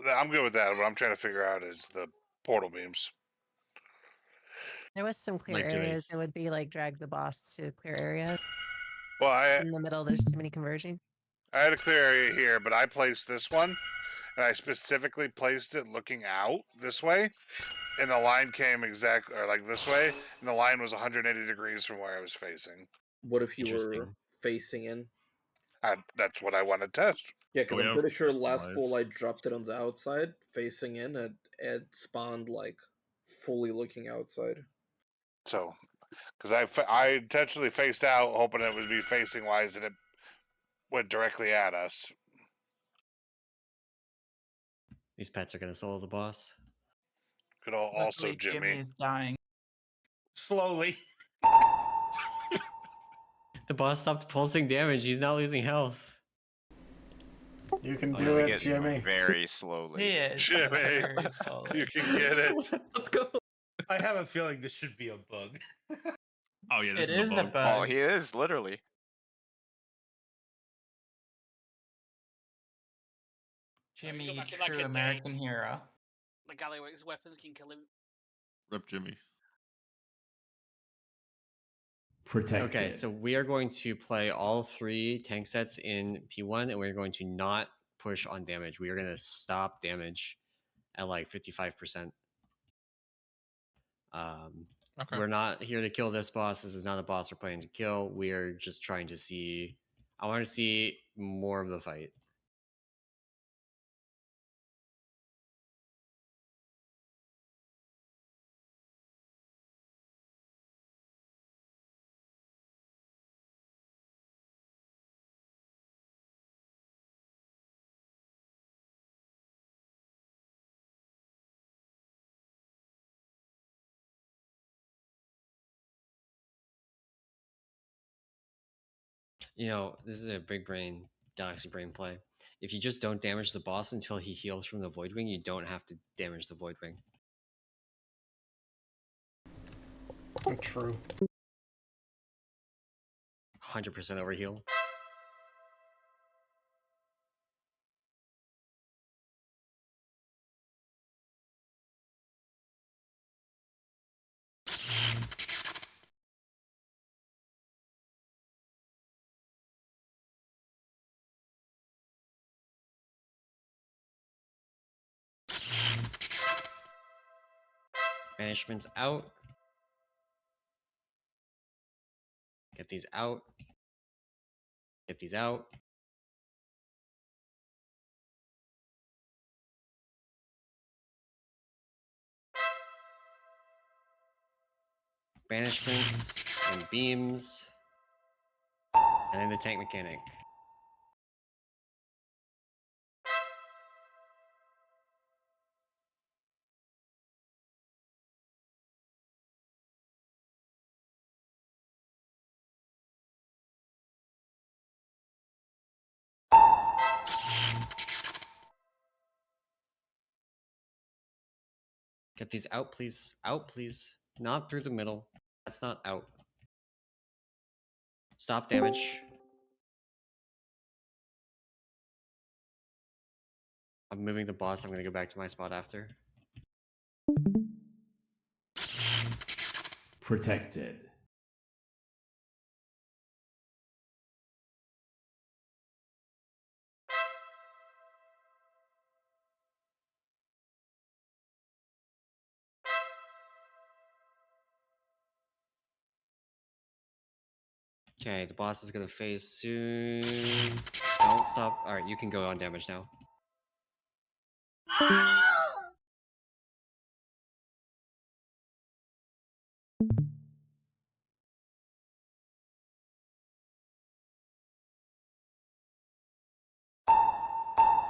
I'm good with that. What I'm trying to figure out is the portal beams.
There was some clear
Like
areas.
Joyce.
It would be like drag the boss to clear areas.
Well,
In the middle, there's too many converging.
I had a clear area here, but I placed this one, and I specifically placed it looking out this way, and the line came exactly or like this way, and the line was 180 degrees from where I was facing.
What if you were
Interesting.
facing in?
That's what I want to test.
Yeah, because
We
I'm
have
pretty sure
Captain
last
Live.
poll I dropped it on the outside, facing in, and it spawned like fully looking outside.
So, because I intentionally faced out, hoping it would be facing wise, and it went directly at us.
These pets are gonna solo the boss.
Could also
Luckily,
Jimmy.
is dying.
Slowly.
The boss stopped pulsing damage. He's not losing health.
You can
Oh,
do
yeah,
it,
get
Jimmy.
very slowly.
He is.
Jimmy,
Very slowly.
you can get it.
Let's go. I have a feeling this should be a bug.
Oh yeah, this
It
is
is
a
a
bug.
Oh,
bug.
he is literally.
you
Jimmy,
look like a
true American hero.
the Gallywix weapons can kill him.
Rip Jimmy.
Protected.
Okay, so we are going to play all 3 tank sets in P1, and we're going to not push on damage. We are going to stop damage at like 55%.
Okay.
We're not here to kill this boss. This is not a boss we're planning to kill. We are just trying to see. I want to see more of the fight. You know, this is a big brain, galaxy brain play. If you just don't damage the boss until he heals from the Void Wing, you don't have to damage the Void Wing.
True.
100% overheal. Banishments out. Get these out. Get these out. Banishments and beams. And then the tank mechanic. Get these out, please. Out, please. Not through the middle. That's not out. Stop damage. I'm moving the boss. I'm going to go back to my spot after.
Protected.
Okay, the boss is going to phase soon. Don't stop. Alright, you can go on damage now.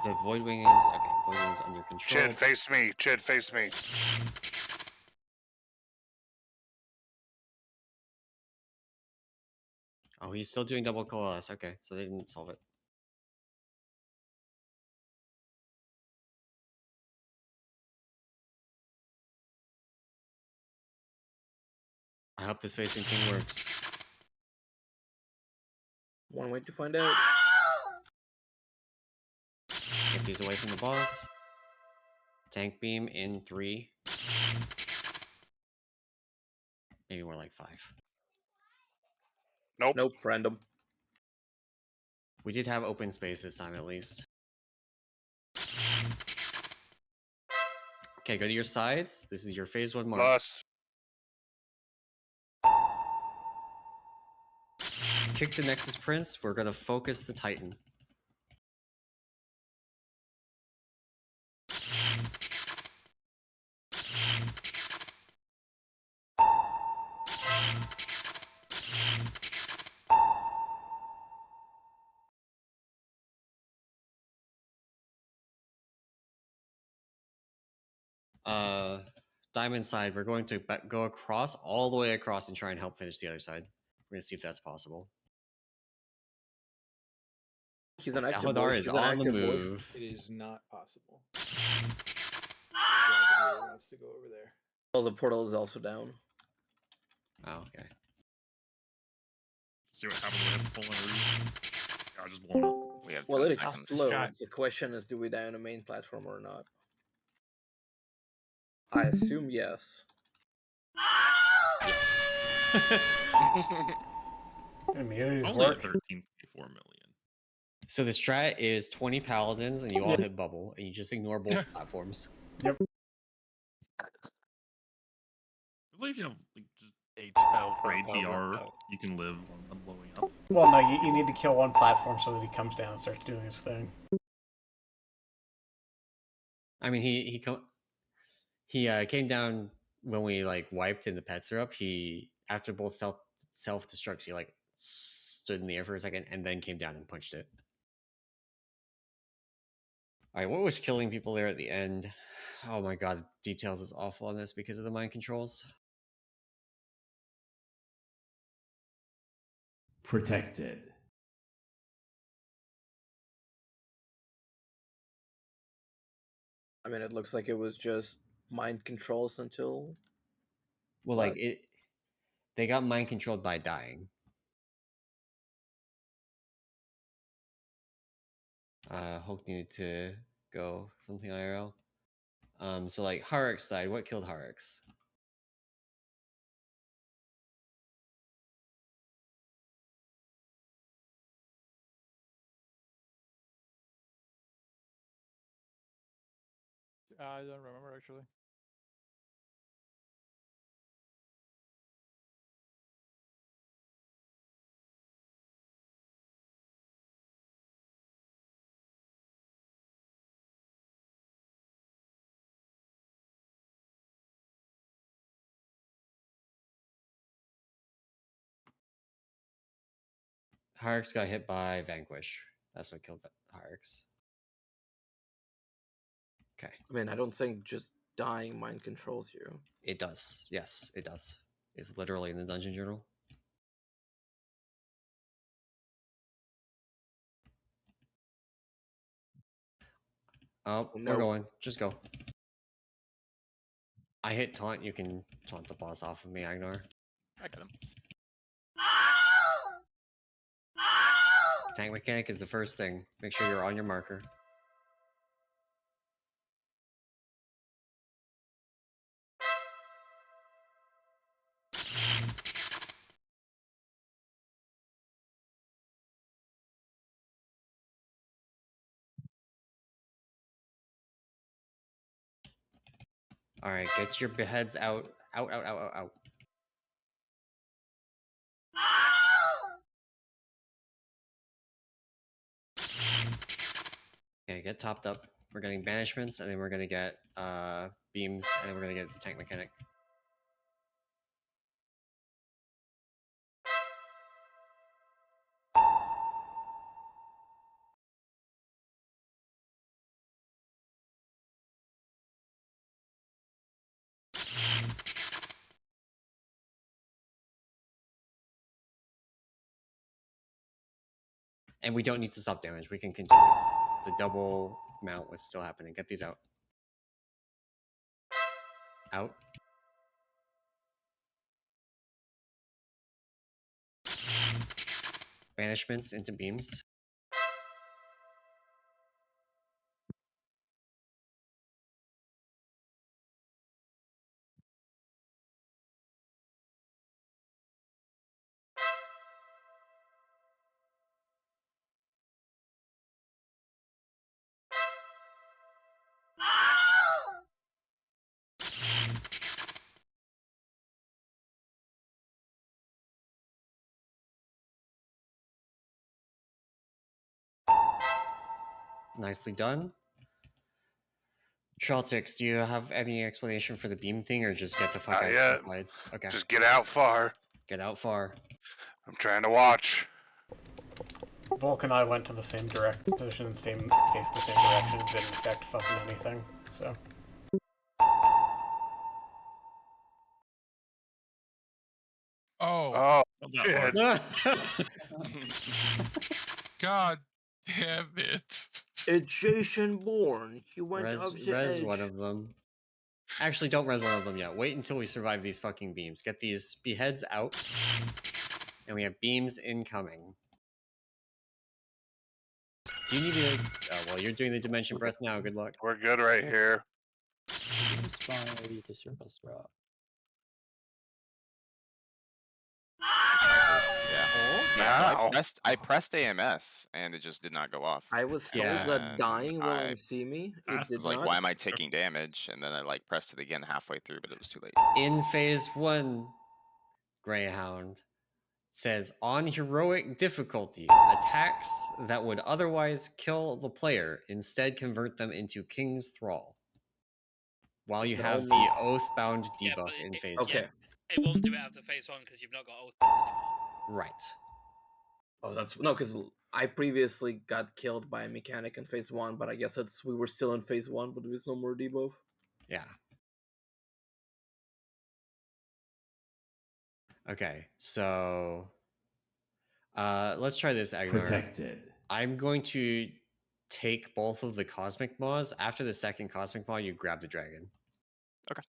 The Void Wing is... Okay, Void Wing is under control.
Chid, face me. Chid, face me.
Oh, he's still doing double coalesce. Okay, so they didn't solve it. I hope this facing thing works.
One way to find out.
Get these away from the boss. Tank beam in 3. Maybe more like 5.
Nope.
Nope, random.
We did have open space this time at least. Okay, go to your sides. This is your phase 1 mark.
Lost.
Kick the Nexus Prince. We're gonna focus the Titan. Diamond side, we're going to go across, all the way across, and try and help finish the other side. We're gonna see if that's possible.
He's an active
Salvador
void.
is
He's an
on the
active void.
move.
It is not possible. Dragon really wants to go over there.
Well, the portal is also down.
Oh, okay.
See what happens when it's pulling a yeah, I just blown up.
We have 10
Well, it
seconds.
explodes. The question is, do we die on the main platform or not? I assume yes.
Yes.
Immunities
Only
work.
13.4 million.
So the strat is 20 paladins, and you all hit bubble, and you just ignore both platforms.
Yep.
It's like if you have like just
H-Pound,
great
Pound,
DR, you can live on them blowing up.
Well, no, you need to kill one platform so that he comes down and starts doing his thing.
I mean, he came down when we like wiped and the pets are up. He after both self destructs, he like stood in the air for a second and then came down and punched it. All right, what was killing people there at the end? Oh my god, details is awful on this because of the mind controls.
Protected.
I mean, it looks like it was just mind controls until.
Well, like they got mind controlled by dying. Hulk needed to go something IRL. So like Harix died. What killed Harix?
I don't remember actually.
Harix got hit by Vanquish. That's what killed Harix. Okay.
I mean, I don't think just dying mind controls you.
It does. Yes, it does. It's literally in the dungeon journal. Oh,
No.
we're going. Just go. I hit taunt. You can taunt the boss off of me, Agnar.
I got him.
Tank mechanic is the first thing. Make sure you're on your marker. All right, get your beheads out. Out, out, out, out, out. Okay, get topped up. We're getting banishments, and then we're gonna get beams, and then we're gonna get the tank mechanic. And we don't need to stop damage. We can continue. The double mount was still happening. Get these out. Out. Banishments into beams. Nicely done. Traltix, do you have any explanation for the beam thing, or just get the fuck
Not
out
yet.
of the fights? Okay.
Just get out far.
Get out far.
I'm trying to watch.
Volk and I went to the same direct position and faced the same direction. Didn't affect fucking anything. So.
Oh.
Shit.
God damn it.
It's Jason Bourne. He went up the
Res
edge.
one of them. Actually, don't res one of them yet. Wait until we survive these fucking beams. Get these beheads out. And we have beams incoming. Do you need to... Oh, well, you're doing the dimension breath now. Good luck.
We're good right here.
Reduced by the surplus drop.
Yeah.
Oh,
Yeah. So
Wow.
I pressed AMS and it just did not go off.
I was told
Yeah.
that dying will
I
see me. It
That's
did
was like,
not.
why am I taking damage? And then I like pressed it again halfway through, but it was too late.
In phase 1, Greyhound says on heroic difficulty, attacks that would otherwise kill the player instead convert them into King's Thrall. While you
Is it
have
only-
the Oathbound
Yeah,
debuff
but
in
it-
phase
Okay.
1.
It won't do it after phase 1 because you've not got oath anymore.
Right.
Oh, that's no, because I previously got killed by a mechanic in phase 1, but I guess we were still in phase 1, but there is no more debuff.
Yeah. Okay, so let's try this, Agnar.
Protected.
I'm going to take both of the Cosmic Maws. After the second Cosmic Maw, you grab the dragon.
Okay.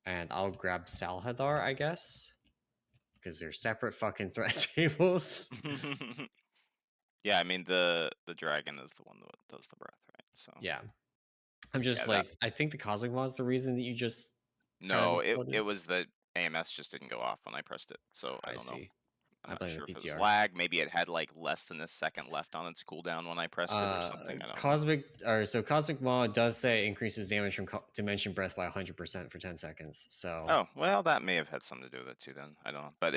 And I'll grab Salhadar, I guess. Because they're separate fucking threat tables.
Yeah, I mean the dragon is the one that does the breath, right? So
Yeah. I'm just
Yeah,
I think the Cosmic Maw is the reason that you just
no, it was the AMS just didn't go off when I pressed it, so I don't know.
see.
I'm
I
not
blame
sure
the
if it was
PTR.
lag. Maybe it had like less than a second left on its cooldown when I pressed it or something. I don't know.
Cosmic Maw does say increases damage from Dimension Breath by 100% for 10 seconds. So
Oh, well, that may have had something to do with it too then. I don't know. But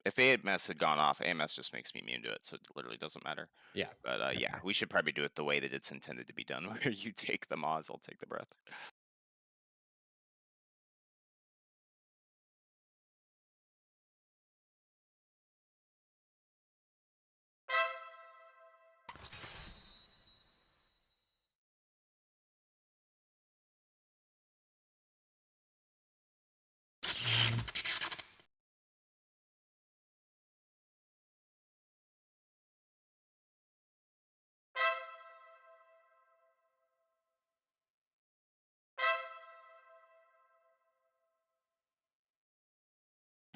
if AMS had gone off, AMS just makes me immune to it, so it literally doesn't matter.
Yeah.
But yeah, we should probably do it the way that it's intended to be done, where you take the mods, I'll take the breath.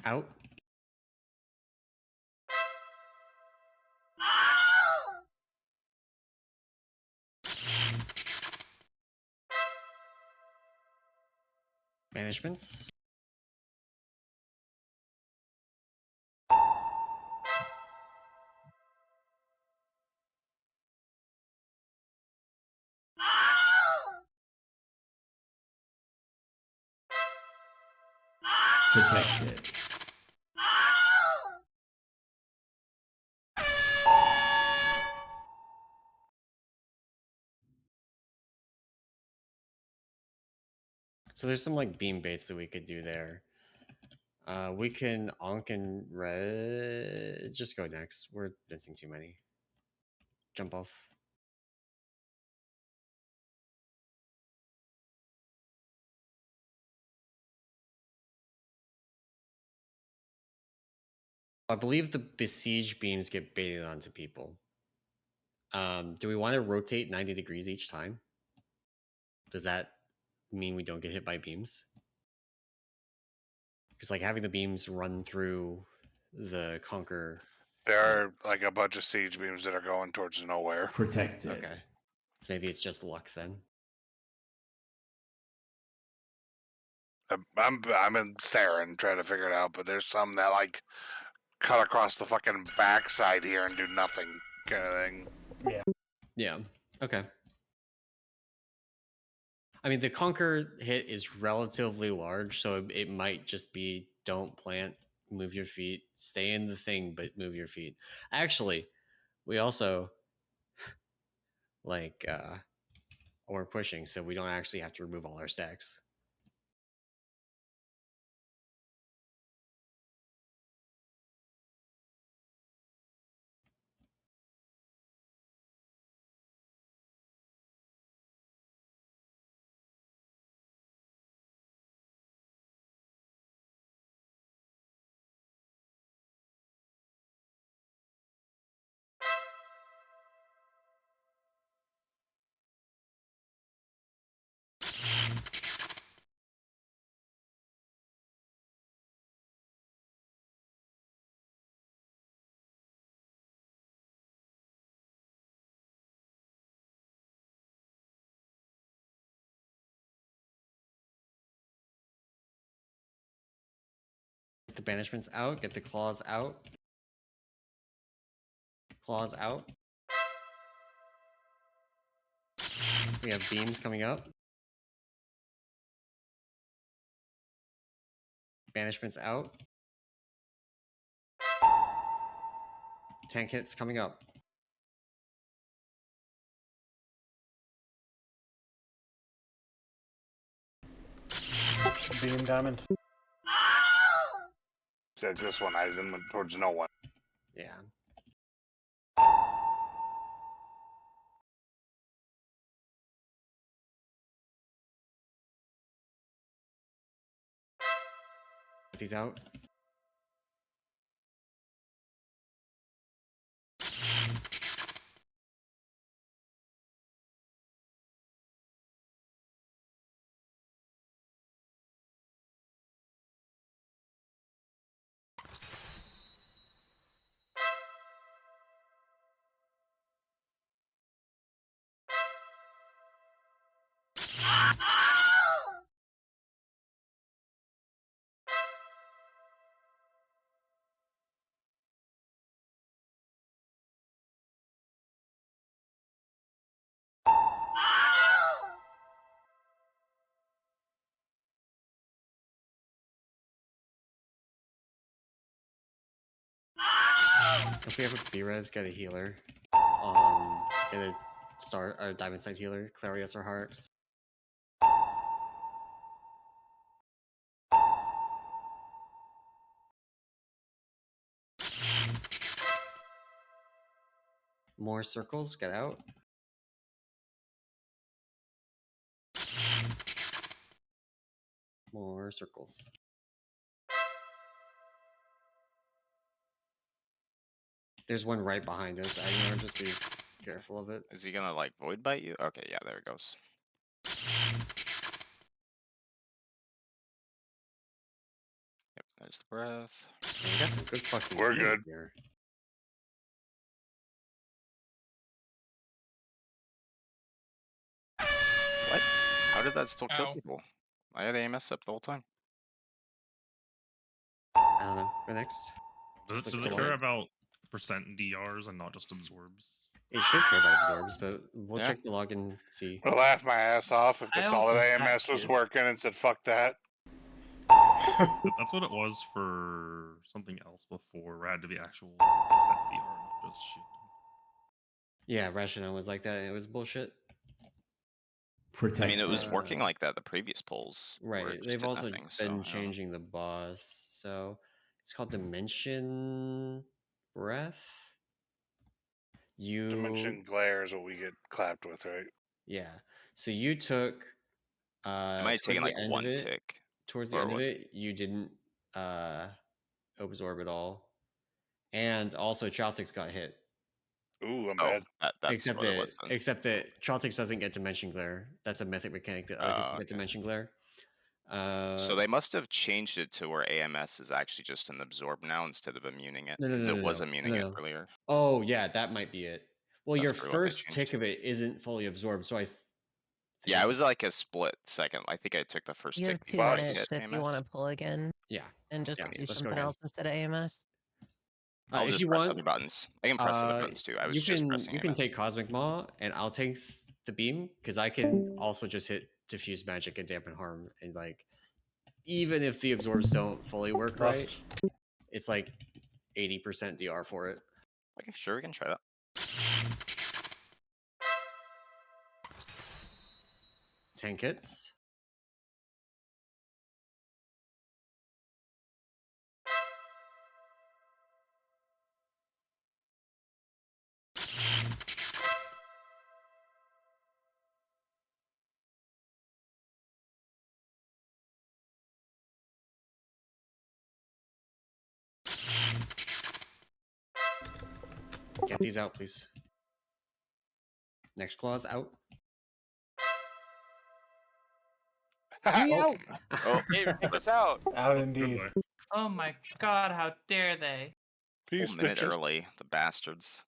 out. Managements.
Protected.
So there's some like beam baits that we could do there. We can Ankh and Red. Just go next. We're missing too many. Jump off. I believe the besiege beams get baited onto people. Do we want to rotate 90 degrees each time? Does that mean we don't get hit by beams? Because like having the beams run through the Conquer.
There are like a bunch of siege beams that are going towards nowhere.
Protected.
Okay. So maybe it's just luck then.
I'm in staring, trying to figure it out, but there's some that like cut across the fucking backside here and do nothing, kind of thing.
Yeah.
Yeah. Okay. I mean, the Conquer hit is relatively large, so it might just be don't plant, move your feet, stay in the thing, but move your feet. Actually, we also like we're pushing, so we don't actually have to remove all our stacks. the banishments out. Get the claws out. Claws out. We have beams coming up. Banishments out. Tank hits coming up.
Beam diamond.
So this one, Eisen went towards no one.
Yeah. Get these out. If we have a B-res, get a healer. Get a star or diamond side healer, Clarius or Harx. More circles, get out. More circles. There's one right behind us. I know, just be careful of it.
Is he gonna like void bite you? Okay, yeah, there it goes. Yep, there's the breath.
Man, we got some good fucking
We're
heals
good.
here.
What? How did that still kill
Ow.
people? I had AMS up the whole time.
I don't know. Go next.
Does
Just
it
look
care
for-
about percent DRs and not just absorbs?
It should care about absorbs, but we'll
Yeah.
check the log and see.
I'd laugh my ass off if the
I
solid
also
AMS was
checked it.
working and said, fuck that.
That's what it was for something else before, where it had to be actual percent DR, not just shit.
Yeah, Rational was like that, and it was bullshit.
Protected.
I mean, it was working like that the previous polls. Where it
Right.
just
They've
did
also
nothing, so,
been
I don't know.
changing the boss. So it's called Dimension Breath. You
Dimension glare is what we get clapped with, right?
Yeah. So you took
It might have
towards
taken
the
like
end
one
of it.
tick.
Towards the
Or
end of
was
it, you didn't absorb it all. And also Chaltix got hit.
Ooh, I'm
Oh,
bad.
that's what it was then.
Except that Chaltix doesn't get Dimension Glare. That's a mythic mechanic that other people get
okay.
Dimension Glare.
So they must have changed it to where AMS is actually just an absorb now instead of immuning it.
No, no,
Because
no,
it
no,
was
no.
immuning it earlier.
Oh yeah, that might be it. Well,
That's
your
probably what they
first
changed.
tick of it isn't fully absorbed, so I
Yeah,
think
it was like a split second. I think I took the first
You
tick
have 2
before I
minutes
hit
if you want
AMS.
to pull again
yeah.
and just
Yeah,
do
let's go
something
again.
else instead of AMS.
I'll
If
just
you
press
want,
other buttons. I can press other buttons too. I was
you
just
can
pressing
you can
AMS.
take Cosmic Maw, and I'll take the beam because I can also just hit Diffuse Magic and Dampen Harm, and like even if the absorbs don't fully work
Rust.
right, it's like 80% DR for it.
Okay, sure, we can try that.
Tank hits. Get these out, please. Next claws out.
Out.
Oh,
Hey, take us out.
Out indeed.
Oh my god, how dare they?
whole
Peace,
minute
bitches.
early, the bastards.